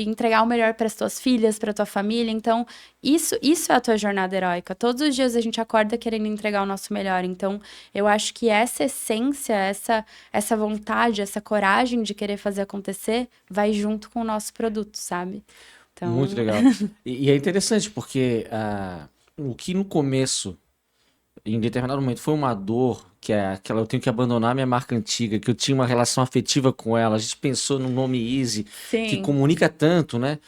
entregar o melhor para as tuas filhas, para tua família. Então, isso é a tua jornada heróica. Todos os dias a gente acorda querendo entregar o nosso melhor. Então, eu acho que essa essência, essa vontade, essa coragem de querer fazer acontecer, vai junto com o nosso produto, sabe? Muito Então, legal. E é interessante porque o que no começo, em determinado momento, foi uma dor, que é aquela, eu tenho que abandonar minha marca antiga, que eu tinha uma relação afetiva com ela. A gente pensou no nome Easy, que sim. comunica tanto, né?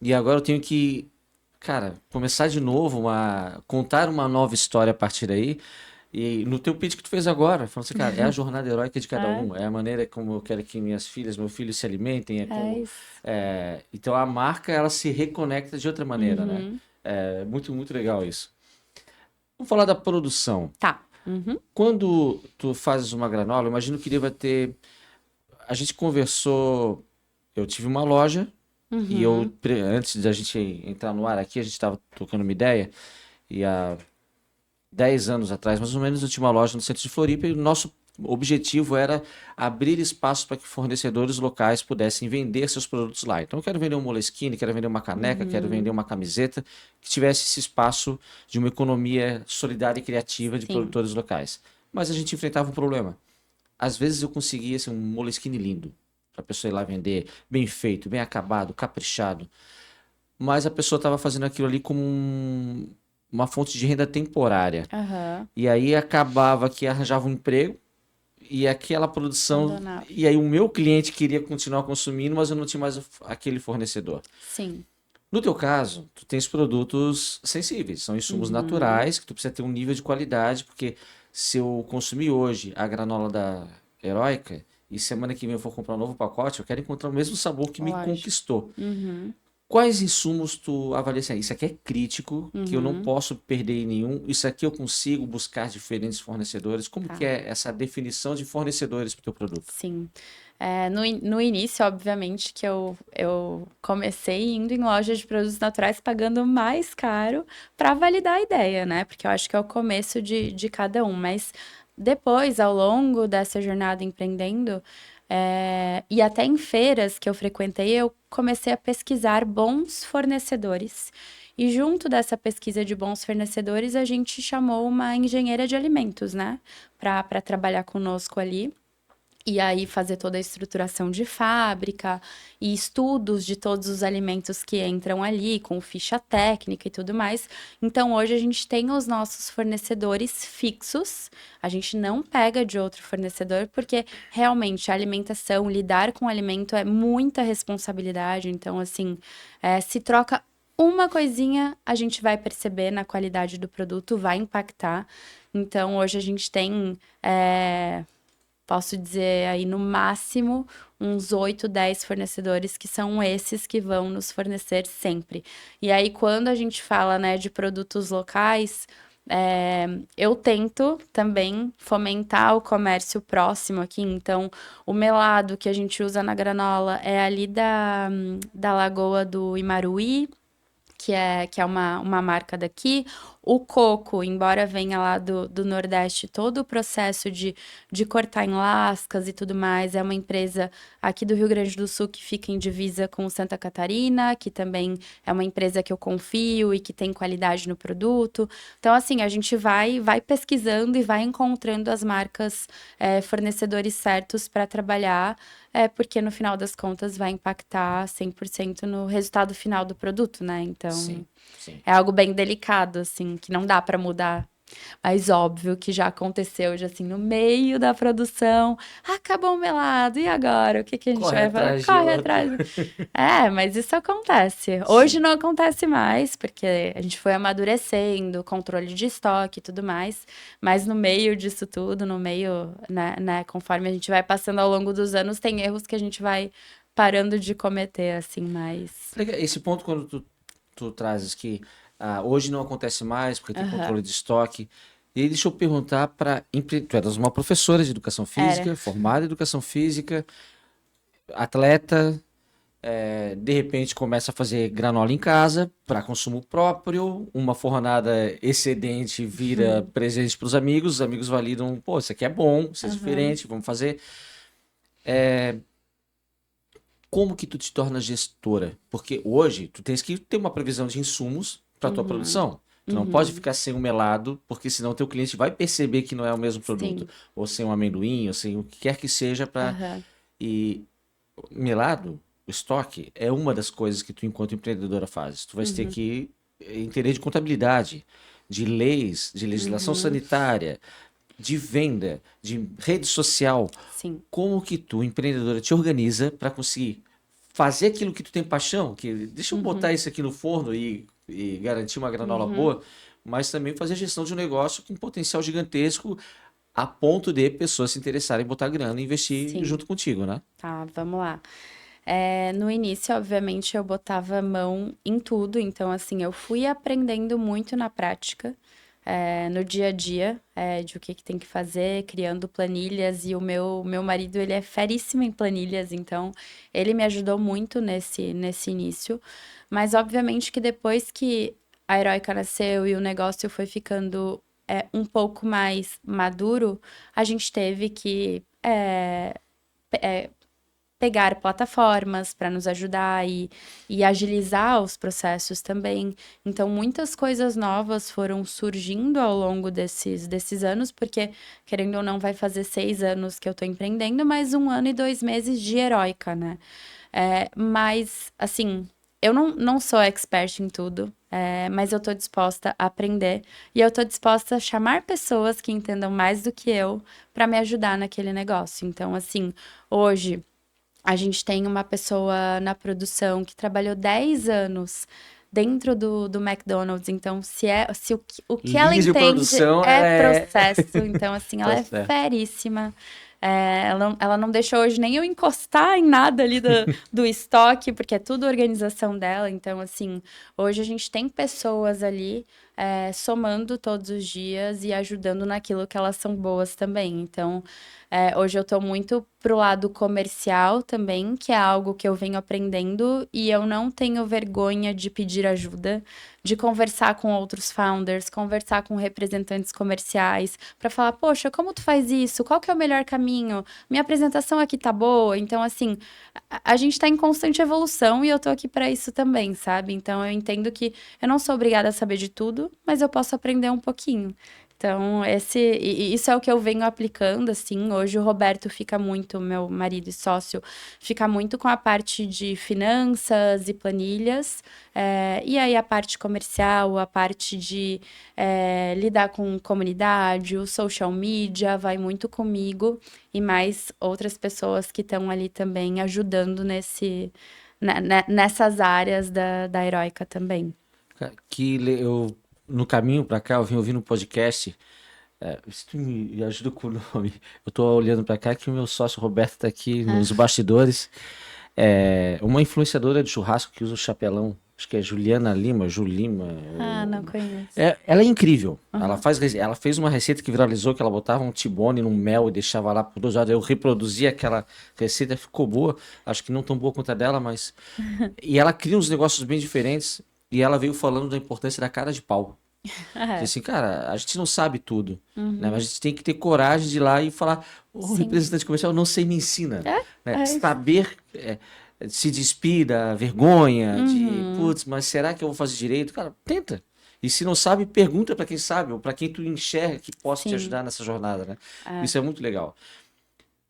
E agora eu tenho que, cara, começar de novo, contar uma nova história a partir daí. E no teu pitch que tu fez agora, falando assim, cara, é a jornada heróica de cada É, um, é a maneira como eu quero que minhas filhas, meu filho se alimentem, é é como... isso. então a marca, ela se reconecta de outra maneira, né? Uhum. É muito, muito legal isso. Vamos falar da produção. Tá. Uhum. Quando tu fazes uma granola, eu imagino que deva ter... A gente conversou, eu tive uma loja, e Uhum. antes da gente entrar no ar aqui, a gente estava trocando uma ideia, e há 10 anos atrás, mais ou menos, eu tinha uma loja no centro de Floripa e o nosso objetivo era abrir espaço para que fornecedores locais pudessem vender seus produtos lá. Então, eu quero vender um Moleskine, quero vender uma caneca, quero vender Uhum. uma camiseta, que tivesse esse espaço de uma economia solidária e criativa de Sim. produtores locais. Mas a gente enfrentava um problema. Às vezes eu conseguia assim, um Moleskine lindo, para a pessoa ir lá vender, bem feito, bem acabado, caprichado. Mas a pessoa estava fazendo aquilo ali como uma fonte de renda temporária. Aham. E aí acabava que arranjava um emprego e aquela produção. Abandonava. E aí o meu cliente queria continuar consumindo, mas eu não tinha mais aquele fornecedor. Sim. No teu caso, tu tens produtos sensíveis, são insumos Uhum. naturais que tu precisa ter um nível de qualidade, porque se eu consumir hoje a granola da Heróica e semana que vem eu for comprar um novo pacote, eu quero encontrar o mesmo sabor que me Lógico. conquistou. Uhum. Quais insumos tu avalia assim? Isso aqui é crítico, que eu não Uhum. posso perder em nenhum. Isso aqui eu consigo buscar diferentes fornecedores. Como que Tá. é essa definição de fornecedores para o teu produto? Sim. No início, obviamente, que eu comecei indo em lojas de produtos naturais pagando mais caro para validar a ideia, né? Porque eu acho que é o começo de cada um. Mas depois, ao longo dessa jornada empreendendo, e até em feiras que eu frequentei, eu comecei a pesquisar bons fornecedores. E junto dessa pesquisa de bons fornecedores, a gente chamou uma engenheira de alimentos, né? Para trabalhar conosco ali. E aí fazer toda a estruturação de fábrica e estudos de todos os alimentos que entram ali, com ficha técnica e tudo mais. Então, hoje a gente tem os nossos fornecedores fixos. A gente não pega de outro fornecedor, porque realmente a alimentação, lidar com alimento é muita responsabilidade. Então, assim, se troca uma coisinha, a gente vai perceber na qualidade do produto, vai impactar. Então, hoje a gente tem. Posso dizer aí no máximo uns 8, 10 fornecedores que são esses que vão nos fornecer sempre. E aí, quando a gente fala, né, de produtos locais, eu tento também fomentar o comércio próximo aqui. Então, o melado que a gente usa na granola é ali da Lagoa do Imaruí, que é uma marca daqui. O coco, embora venha lá do Nordeste, todo o processo de cortar em lascas e tudo mais, é uma empresa aqui do Rio Grande do Sul que fica em divisa com Santa Catarina, que também é uma empresa que eu confio e que tem qualidade no produto. Então, assim, a gente vai pesquisando e vai encontrando as marcas, fornecedores certos para trabalhar, porque no final das contas vai impactar 100% no resultado final do produto, né? Então, Sim, sim. é algo bem delicado, assim, que não dá para mudar. Mas óbvio que já aconteceu, já assim, no meio da produção, acabou o melado, e agora? O que que a gente Corre vai fazer? atrás de Corre outro. atrás. Mas isso acontece. Hoje Sim. não acontece mais, porque a gente foi amadurecendo, controle de estoque e tudo mais. Mas no meio disso tudo, no meio, né, conforme a gente vai passando ao longo dos anos, tem erros que a gente vai parando de cometer, assim, mas. Esse ponto, quando tu trazes que hoje não acontece mais porque tem Aham. controle de estoque. E aí, deixa eu perguntar para. Tu eras uma professora de educação Era. física, formada em educação física, atleta, de repente começa a fazer granola em casa para consumo próprio, uma fornada excedente vira presente para os amigos validam, pô, isso aqui é bom, isso é Aham. diferente, vamos fazer. Como que tu te torna gestora? Porque hoje tu tens que ter uma previsão de insumos para tua Uhum. produção. Tu não pode Uhum. ficar sem um melado, porque senão teu cliente vai perceber que não é o mesmo produto. Sim. Ou sem um amendoim, ou sem o que quer que seja para. Aham. E melado, o estoque, é uma das coisas que tu, enquanto empreendedora, fazes. Tu vais ter Uhum. que entender de contabilidade, de leis, de legislação Uhum. sanitária, de venda, de rede social. Sim. Como que tu, empreendedora, te organiza para conseguir fazer aquilo que tu tem paixão, que deixa eu botar Uhum. isso aqui no forno e garantir uma granola Uhum. boa, mas também fazer a gestão de um negócio com potencial gigantesco a ponto de pessoas se interessarem em botar grana e investir Sim. junto contigo, né? Tá, vamos lá. No início, obviamente, eu botava a mão em tudo, então, assim, eu fui aprendendo muito na prática, no dia a dia, de o que tem que fazer, criando planilhas, e o meu marido, ele é feríssimo em planilhas, então, ele me ajudou muito nesse início, mas, obviamente, que depois que a Heróica nasceu e o negócio foi ficando, um pouco mais maduro, a gente teve que, pegar plataformas para nos ajudar e agilizar os processos também. Então, muitas coisas novas foram surgindo ao longo desses anos, porque, querendo ou não, vai fazer 6 anos que eu estou empreendendo, mais 1 ano e 2 meses de Heróica, né? Mas, assim, eu não sou expert em tudo, mas eu estou disposta a aprender e eu estou disposta a chamar pessoas que entendam mais do que eu para me ajudar naquele negócio. Então, assim, hoje a gente tem uma pessoa na produção que trabalhou 10 anos dentro do McDonald's, então se o que ela Linhas de entende produção, é ela é. processo, então assim, ela Tá é certo. feríssima. Ela não deixou hoje nem eu encostar em nada ali do estoque, porque é tudo organização dela. Então, assim, hoje a gente tem pessoas ali somando todos os dias e ajudando naquilo que elas são boas também. Então, hoje eu tô muito pro lado comercial também, que é algo que eu venho aprendendo e eu não tenho vergonha de pedir ajuda, de conversar com outros founders, conversar com representantes comerciais, para falar, poxa, como tu faz isso? Qual que é o melhor caminho? Minha apresentação aqui tá boa? Então, assim, a gente tá em constante evolução e eu tô aqui para isso também, sabe? Então, eu entendo que eu não sou obrigada a saber de tudo, mas eu posso aprender um pouquinho. Então, isso é o que eu venho aplicando, assim. Hoje o Roberto fica muito, meu marido e sócio, fica muito com a parte de finanças e planilhas. E aí a parte comercial, a parte de lidar com comunidade, o social media, vai muito comigo. E mais outras pessoas que estão ali também ajudando nessas áreas da Heróica também. Eu, no caminho para cá, eu vim ouvindo um podcast. Se tu me ajuda com o nome, eu tô olhando para cá que o meu sócio Roberto tá aqui nos bastidores. Uma influenciadora de churrasco que usa o chapelão, acho que é Juliana Lima, Julima. Não conheço. Ela é incrível. Uhum. Ela fez uma receita que viralizou, que ela botava um tibone num mel e deixava lá por 2 horas. Eu reproduzi aquela receita, ficou boa. Acho que não tão boa quanto a dela, mas. E ela cria uns negócios bem diferentes. E ela veio falando da importância da cara de pau. Diz assim, cara, a gente não sabe tudo, né? Mas a gente tem que ter coragem de ir lá e falar, ô, Sim. representante comercial, não sei, me ensina. Né? É. Saber se despir da vergonha, de, putz, mas será que eu vou fazer direito? Cara, tenta. E se não sabe, pergunta para quem sabe, ou para quem tu enxerga que possa te Sim. ajudar nessa jornada, né? Isso é muito legal.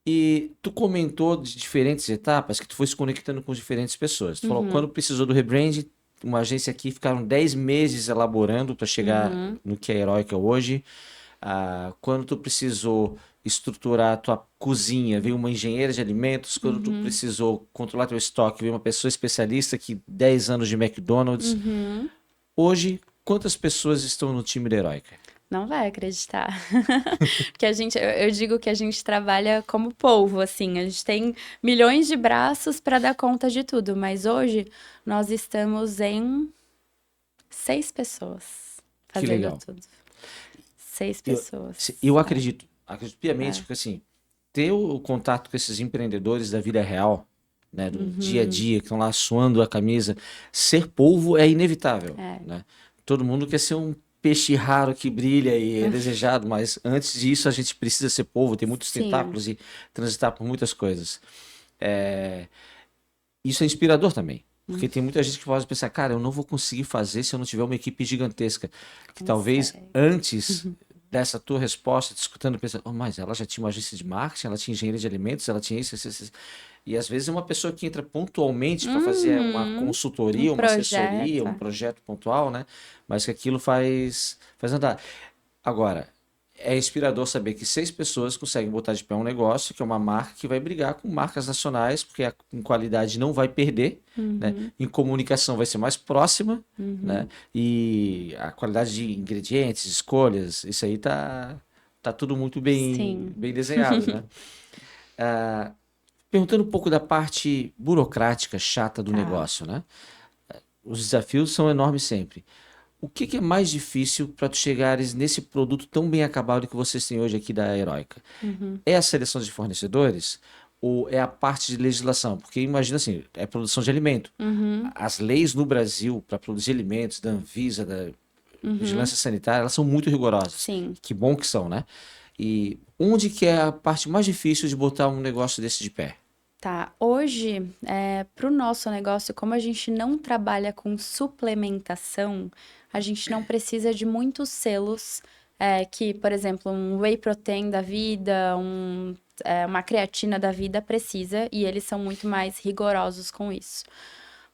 E tu comentou de diferentes etapas que tu foi se conectando com diferentes pessoas. Tu falou, quando precisou do rebrand, uma agência aqui ficaram 10 meses elaborando para chegar no que é Heróica hoje. Quando tu precisou estruturar a tua cozinha, veio uma engenheira de alimentos. Quando tu precisou controlar teu estoque, veio uma pessoa especialista que 10 anos de McDonald's. Hoje, quantas pessoas estão no time da Heróica? Não vai acreditar. Porque eu digo que a gente trabalha como polvo, assim. A gente tem milhões de braços para dar conta de tudo, mas hoje nós estamos em 6 pessoas Que fazendo legal. tudo. 6 pessoas. Eu acredito piamente, porque assim, ter o contato com esses empreendedores da vida real, né, do dia a dia, que estão lá suando a camisa, ser polvo é inevitável, né? Todo mundo quer ser um peixe raro que brilha e é desejado, mas antes disso a gente precisa ser polvo, ter muitos Sim. tentáculos e transitar por muitas coisas. Isso é inspirador também. Porque tem muita gente que pode pensar, cara, eu não vou conseguir fazer se eu não tiver uma equipe gigantesca. Que talvez antes dessa tua resposta, te escutando, pensa, oh, mas ela já tinha uma agência de marketing, ela tinha engenharia de alimentos, ela tinha isso. E às vezes é uma pessoa que entra pontualmente para fazer uma consultoria, uma assessoria, um projeto pontual, né? Mas que aquilo faz andar. Agora, é inspirador saber que 6 pessoas conseguem botar de pé um negócio, que é uma marca que vai brigar com marcas nacionais, porque em qualidade não vai perder, né? Em comunicação vai ser mais próxima, né? E a qualidade de ingredientes, escolhas, isso aí tá tudo muito bem desenhado, né? Perguntando um pouco da parte burocrática, chata do negócio, né? Os desafios são enormes sempre. O que é mais difícil para tu chegares nesse produto tão bem acabado que vocês têm hoje aqui da Heróica? É a seleção de fornecedores ou é a parte de legislação? Porque imagina assim, é produção de alimento. As leis no Brasil para produzir alimentos, da Anvisa, da Vigilância Sanitária, elas são muito rigorosas. Sim. Que bom que são, né? E onde que é a parte mais difícil de botar um negócio desse de pé? Tá, hoje, para o nosso negócio, como a gente não trabalha com suplementação, a gente não precisa de muitos selos que, por exemplo, um whey protein da vida, uma creatina da vida precisa, e eles são muito mais rigorosos com isso.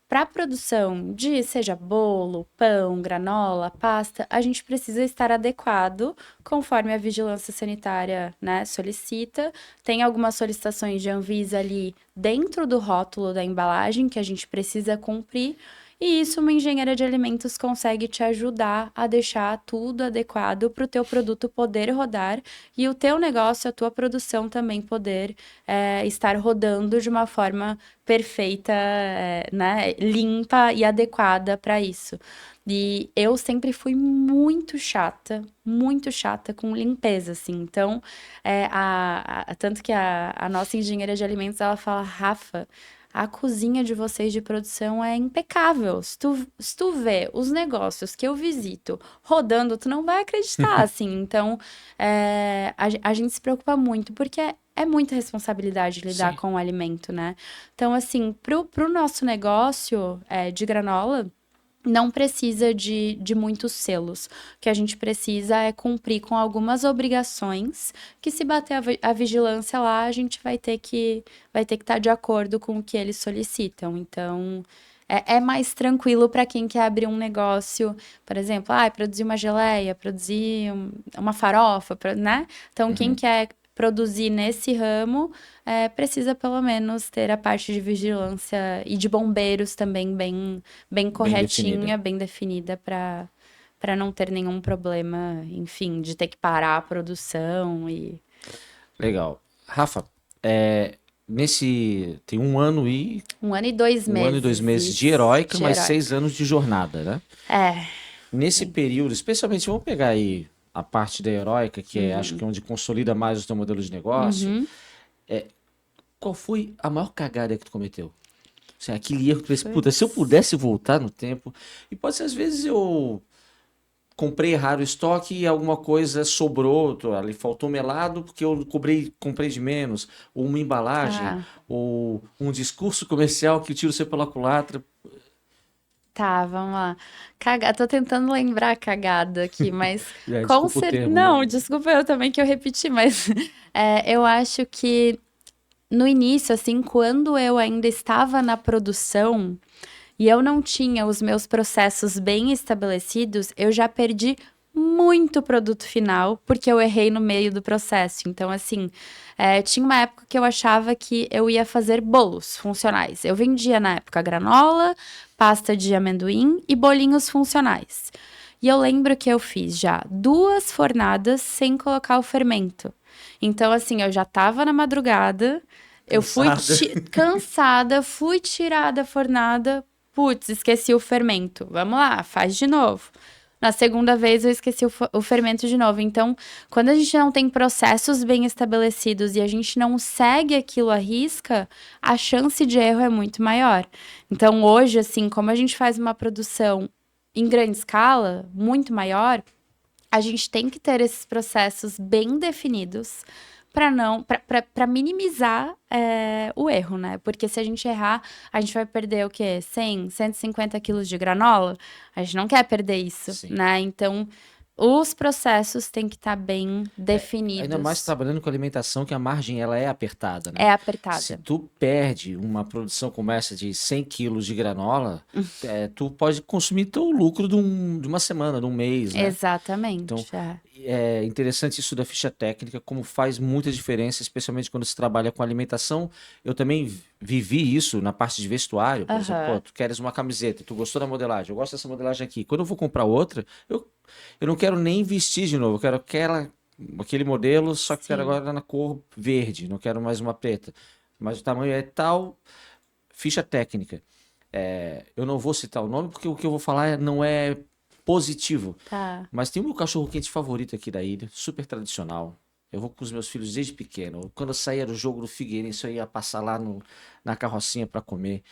Para a produção de seja bolo, pão, granola, pasta, a gente precisa estar adequado conforme a vigilância sanitária, né, solicita. Tem algumas solicitações de Anvisa ali dentro do rótulo da embalagem que a gente precisa cumprir. E isso uma engenheira de alimentos consegue te ajudar a deixar tudo adequado para o teu produto poder rodar e o teu negócio, a tua produção também poder estar rodando de uma forma perfeita, né, limpa e adequada para isso. E eu sempre fui muito chata com limpeza, assim. Então, tanto que a nossa engenheira de alimentos, ela fala, Rafa, a cozinha de vocês de produção é impecável. Se tu vê os negócios que eu visito rodando, tu não vai acreditar, assim. Então, a gente se preocupa muito, porque é muita responsabilidade lidar com o alimento, né? Então, assim, pro nosso negócio de granola, não precisa de muitos selos. O que a gente precisa é cumprir com algumas obrigações, que se bater a vigilância lá, a gente vai ter que estar de acordo com o que eles solicitam. Então, é mais tranquilo para quem quer abrir um negócio, por exemplo, produzir uma geleia, produzir uma farofa, né? Então, quem Uhum. quer produzir nesse ramo, precisa pelo menos ter a parte de vigilância e de bombeiros também bem Bem definida. corretinha, bem definida para não ter nenhum problema, enfim, de ter que parar a produção e Legal. Rafa, tem 1 ano e 2 meses de heróica, de mas heróica. 6 anos de jornada, né? É, Nesse sim. período, especialmente, vamos pegar aí a parte da heróica, que acho que Uhum. é onde consolida mais o teu modelo de negócio. Uhum. Qual foi a maior cagada que tu cometeu? Assim, aquele erro que tu fez, puta, se eu Puts. pudesse voltar no tempo, e pode ser às vezes eu comprei errado o estoque e alguma coisa sobrou, ali faltou melado porque eu comprei de menos, ou uma embalagem, Ah, ou um discurso comercial que tira você pela culatra. tá, vamos lá. Tô tentando lembrar a cagada aqui, mas Desculpa o termo, né? Não, desculpa eu também que eu repeti, mas eu acho que no início, assim, quando eu ainda estava na produção e eu não tinha os meus processos bem estabelecidos, eu já perdi muito produto final porque eu errei no meio do processo. Então, assim, tinha uma época que eu achava que eu ia fazer bolos funcionais. Eu vendia na época granola, pasta de amendoim e bolinhos funcionais. E eu lembro que eu fiz já 2 fornadas sem colocar o fermento. Então, assim, eu já tava na madrugada, eu fui Cansada. cansada, fui tirar da fornada, putz, esqueci o fermento. Vamos lá, faz de novo. Na segunda vez eu esqueci o fermento de novo. Então, quando a gente não tem processos bem estabelecidos e a gente não segue aquilo à risca, a chance de erro é muito maior. Então, hoje, assim, como a gente faz uma produção em grande escala, muito maior, a gente tem que ter esses processos bem definidos para não para minimizar o erro, né? Porque se a gente errar, a gente vai perder o quê? 100, 150 quilos de granola? A gente não quer perder isso, Sim. né? Então, os processos têm que estar bem Ainda mais definidos. trabalhando com alimentação, que a margem ela é apertada, né? É Se apertada. tu perde uma produção como essa de 100 quilos de granola, tu pode consumir teu lucro de uma semana, de um mês, né? Então, Exatamente. é interessante isso da ficha técnica, como faz muita diferença, especialmente quando se trabalha com alimentação. Eu também vivi isso na parte de vestuário. Por exemplo, pô, Aham. tu queres uma camiseta, tu gostou da modelagem, eu gosto dessa modelagem aqui. Quando eu vou comprar outra, eu não quero nem vestir de novo, eu quero aquele modelo, só que quero Sim. agora na cor verde, não quero mais uma preta. Mas o tamanho é tal, ficha técnica. Eu não vou citar o nome porque o que eu vou falar não é positivo. Tá. Mas tem o meu cachorro quente favorito aqui da ilha, super tradicional. Eu vou com os meus filhos desde pequeno. Quando eu saía do jogo do Figueirense, eu ia passar lá na carrocinha para comer.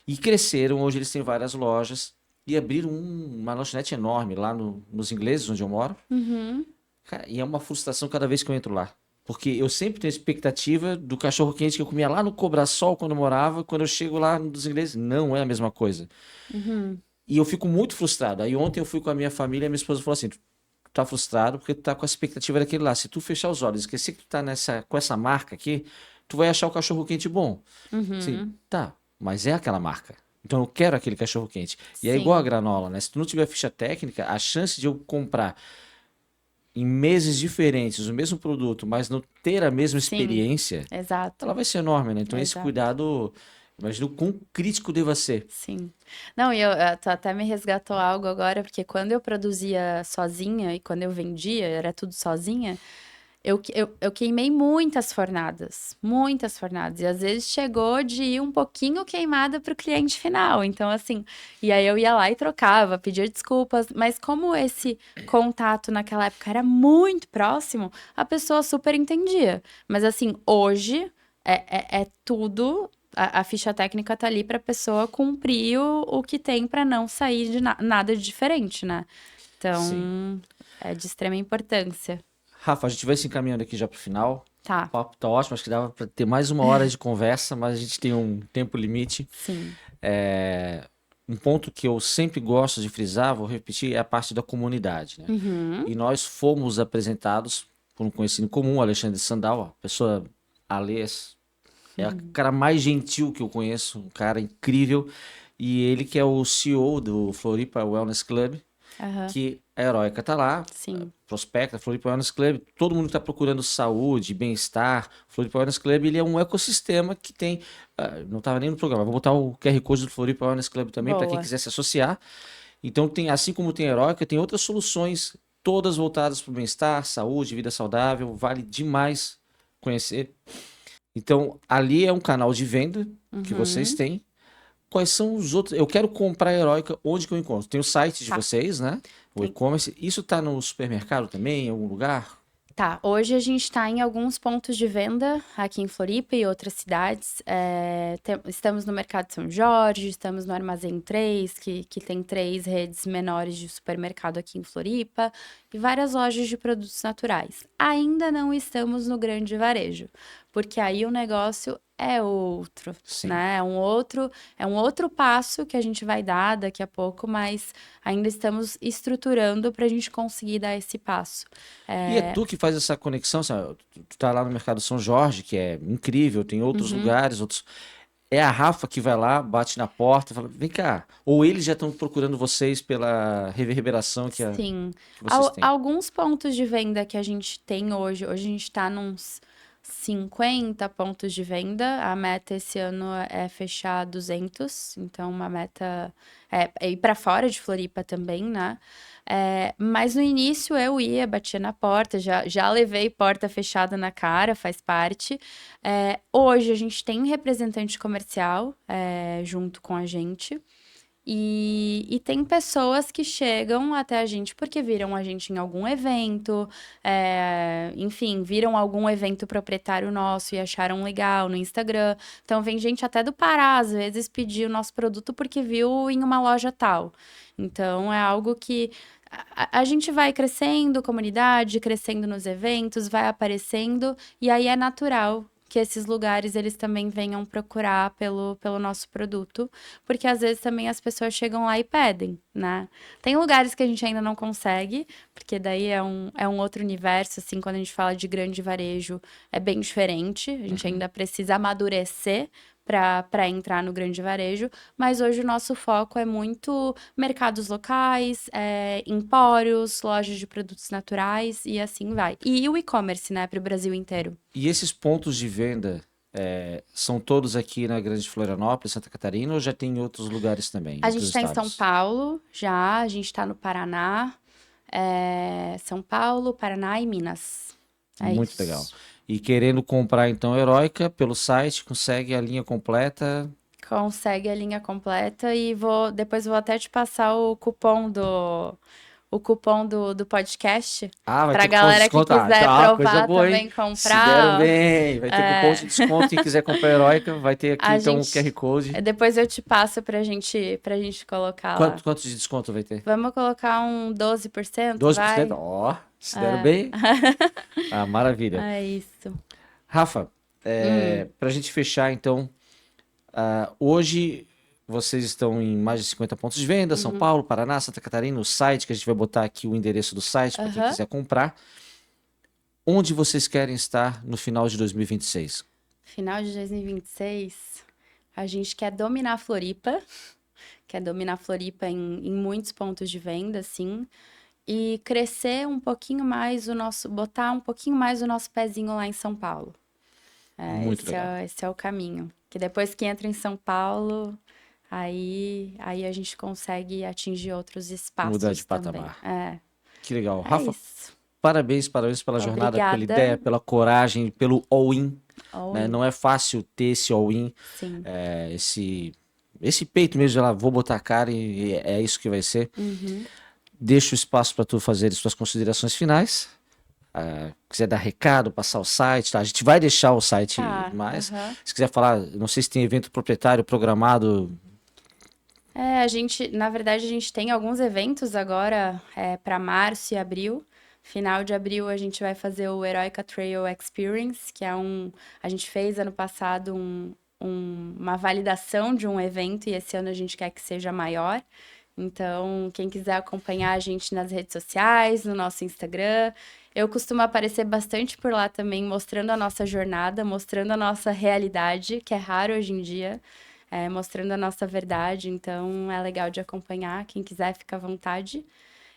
E cresceram, hoje eles têm várias lojas. E abriram uma lanchonete enorme lá nos ingleses, onde eu moro. Uhum. Cara, e é uma frustração cada vez que eu entro lá. Porque eu sempre tenho a expectativa do cachorro quente que eu comia lá no Cobrasol quando eu morava. Quando eu chego lá nos ingleses, não é a mesma coisa. Uhum. E eu fico muito frustrado. Aí ontem eu fui com a minha família e minha esposa falou assim: tu tá frustrado porque tu tá com a expectativa daquele lá. Se tu fechar os olhos e esquecer que tu tá com essa marca aqui, tu vai achar o cachorro quente bom. Sim, Uhum. tá, mas é aquela marca. Então eu quero aquele cachorro quente. E é igual a Sim. granola, né? Se tu não tiver ficha técnica, a chance de eu comprar em meses diferentes o mesmo produto, mas não ter a mesma Sim. experiência, ela Exato. vai ser enorme, né? Então esse Exato. cuidado, imagina o quão crítico deva ser. Sim. Não, tu até me resgatou algo agora, porque quando eu produzia sozinha e quando eu vendia, era tudo sozinha, eu queimei muitas fornadas. Muitas fornadas. E às vezes chegou de ir um pouquinho queimada para o cliente final. Então, assim, e aí eu ia lá e trocava, pedia desculpas. Mas como esse contato naquela época era muito próximo, a pessoa super entendia. Mas assim, hoje é tudo. A ficha técnica tá ali para a pessoa cumprir o que tem para não sair de nada de diferente, né? Sim. Então, é de extrema importância. Rafa, a gente vai se encaminhando aqui já pro final. O Tá, papo tá ótimo, acho que dava para ter mais 1 hora de conversa, mas a gente tem um tempo limite. sim. um ponto que eu sempre gosto de frisar, vou repetir, é a parte da comunidade, né? Uhum. E nós fomos apresentados por um conhecido comum, Alexandre Sandal, a pessoa, Alês, é o cara mais gentil que eu conheço, um cara incrível. E ele que é o CEO do Floripa Wellness Club, Aham. que a Heróica tá lá, Sim. prospecta, Floripa Wellness Club, todo mundo está procurando saúde, bem-estar. Floripa Wellness Club, ele é um ecossistema que tem, não estava nem no programa, vou botar o QR Code do Floripa Wellness Club também, para quem Boa. quiser se associar. Então, tem, assim como tem a Heróica, tem outras soluções, todas voltadas para o bem-estar, saúde, vida saudável, vale demais conhecer. Então, ali é um canal de venda que vocês Uhum. têm. Quais são os outros? Eu quero comprar a Heróica, onde que eu encontro? Tem o site de Tá. vocês, né? O Tem. e-commerce. Isso tá no supermercado também, em algum lugar? Tá, hoje a gente está em alguns pontos de venda aqui em Floripa e outras cidades. Estamos no Mercado São Jorge, estamos no Armazém 3, que tem 3 redes menores de supermercado aqui em Floripa, e várias lojas de produtos naturais. Ainda não estamos no grande varejo, porque aí o negócio é outro, Sim. né? É um outro passo que a gente vai dar daqui a pouco, mas ainda estamos estruturando para a gente conseguir dar esse passo. E é tu que faz essa conexão, sabe? Tu tá lá no Mercado São Jorge, que é incrível, tem outros lugares, outros. É a Rafa que vai lá, bate na porta, fala, vem cá. Ou eles já estão procurando vocês pela reverberação Sim. que vocês têm. Alguns pontos de venda que a gente tem hoje, a gente está nos 50 pontos de venda. A meta esse ano é fechar 200, então uma meta é ir para fora de Floripa também, né? Mas no início eu ia, batia na porta, já levei porta fechada na cara, faz parte. Hoje a gente tem um representante comercial junto com a gente. E tem pessoas que chegam até a gente porque viram a gente em algum evento, enfim, viram algum evento proprietário nosso e acharam legal no Instagram. Então, vem gente até do Pará, às vezes, pedir o nosso produto porque viu em uma loja tal. Então, é algo que a gente vai crescendo, comunidade, crescendo nos eventos, vai aparecendo, e aí é natural que esses lugares eles também venham procurar pelo nosso produto, porque às vezes também as pessoas chegam lá e pedem, né? Tem lugares que a gente ainda não consegue, porque daí é um outro universo, assim, quando a gente fala de grande varejo, é bem diferente, a gente ainda precisa amadurecer para entrar no grande varejo, mas hoje o nosso foco é muito mercados locais, empórios, lojas de produtos naturais e assim vai. E o e-commerce, né, para o Brasil inteiro. E esses pontos de venda são todos aqui na Grande Florianópolis, Santa Catarina, ou já tem em outros lugares também, em A gente outros está em São estados? Paulo já, a gente está no Paraná, São Paulo, Paraná e Minas. É Muito legal. isso. E querendo comprar então a Heróica pelo site, consegue a linha completa. Consegue a linha completa e depois vou até te passar o cupom do podcast Vai pra ter cupom de galera que desconto. quiser Tá, coisa provar boa, hein? também Se deram comprar, ó. bem. Vai ter cupom de desconto. Quem quiser comprar a Heróica, vai ter aqui A então o gente QR Code. depois eu te passo pra gente colocar lá. Quanto de desconto vai ter? Vamos colocar um 12%, 12%? vai? Ó, se deram bem. Maravilha. É isso. Rafa, Hum, pra gente fechar então, hoje vocês estão em mais de 50 pontos de venda, São uhum, Paulo, Paraná, Santa Catarina, o site, que a gente vai botar aqui o endereço do site para quem aham. quiser comprar. Onde vocês querem estar no final de 2026? Final de 2026, a gente quer dominar Floripa. Quer dominar Floripa em muitos pontos de venda, sim. E crescer um pouquinho mais botar um pouquinho mais o nosso pezinho lá em São Paulo. Muito Esse legal. é, esse é o caminho. Que depois que entra em São Paulo, aí a gente consegue atingir outros Mudar de espaços também. patamar. Que legal. É Rafa, isso. parabéns pela jornada, pela ideia, Obrigada. pela coragem, pelo all-in, né? Oi. Não é fácil ter esse all-in, Sim. esse peito mesmo de lá, vou botar a cara e é isso que vai ser. Uhum. Deixo o espaço para tu fazer as suas considerações finais. Quiser dar recado, passar o site, tá? A gente vai deixar o site Tá. mais. Aham. Se quiser falar, não sei se tem evento proprietário programado. Na verdade, a gente tem alguns eventos agora para março e abril. Final de abril, a gente vai fazer o Heroica Trail Experience, que a gente fez ano passado uma validação de um evento e esse ano a gente quer que seja maior. Então, quem quiser acompanhar a gente nas redes sociais, no nosso Instagram, eu costumo aparecer bastante por lá também, mostrando a nossa jornada, mostrando a nossa realidade, que é raro hoje em dia, mostrando a nossa verdade. Então, é legal de acompanhar. Quem quiser, fica à vontade.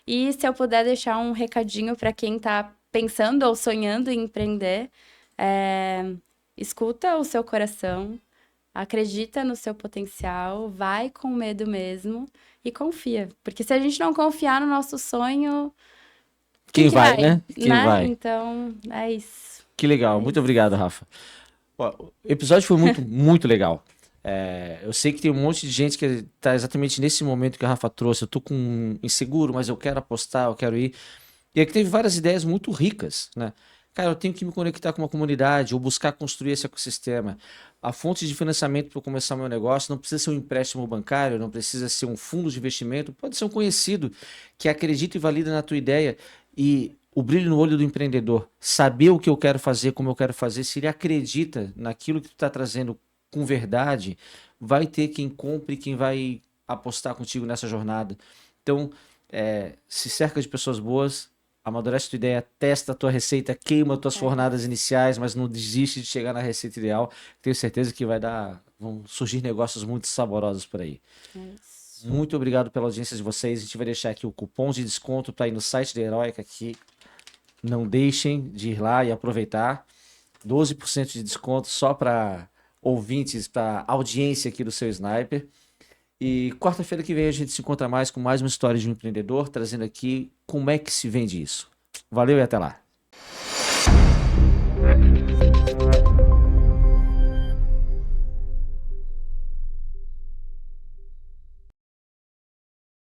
E se eu puder deixar um recadinho para quem está pensando ou sonhando em empreender, escuta o seu coração, acredita no seu potencial, vai com medo mesmo e confia. Porque se a gente não confiar no nosso sonho, Quem que vai, né? Quem né? vai. Então, é isso. Que legal. Muito obrigado, Rafa. Ó, o episódio foi muito, muito legal. Eu sei que tem um monte de gente que está exatamente nesse momento que a Rafa trouxe. Eu tô inseguro, mas eu quero apostar, eu quero ir. E aqui teve várias ideias muito ricas, né? Cara, eu tenho que me conectar com uma comunidade ou buscar construir esse ecossistema. A fonte de financiamento para começar meu negócio não precisa ser um empréstimo bancário, não precisa ser um fundo de investimento, pode ser um conhecido que acredita e valida na tua ideia. E o brilho no olho do empreendedor, saber o que eu quero fazer, como eu quero fazer, se ele acredita naquilo que tu está trazendo com verdade, vai ter quem compre, quem vai apostar contigo nessa jornada. Então, se cerca de pessoas boas, amadurece tua ideia, testa a tua receita, queima tuas fornadas iniciais, mas não desiste de chegar na receita ideal. Tenho certeza que vão surgir negócios muito saborosos por aí. Muito obrigado pela audiência de vocês. A gente vai deixar aqui o cupom de desconto para ir no site da Heróica aqui. Não deixem de ir lá e aproveitar. 12% de desconto só para ouvintes, para audiência aqui do seu Sniper. E quarta-feira que vem a gente se encontra mais com mais uma história de um empreendedor, trazendo aqui como é que se vende isso. Valeu e até lá.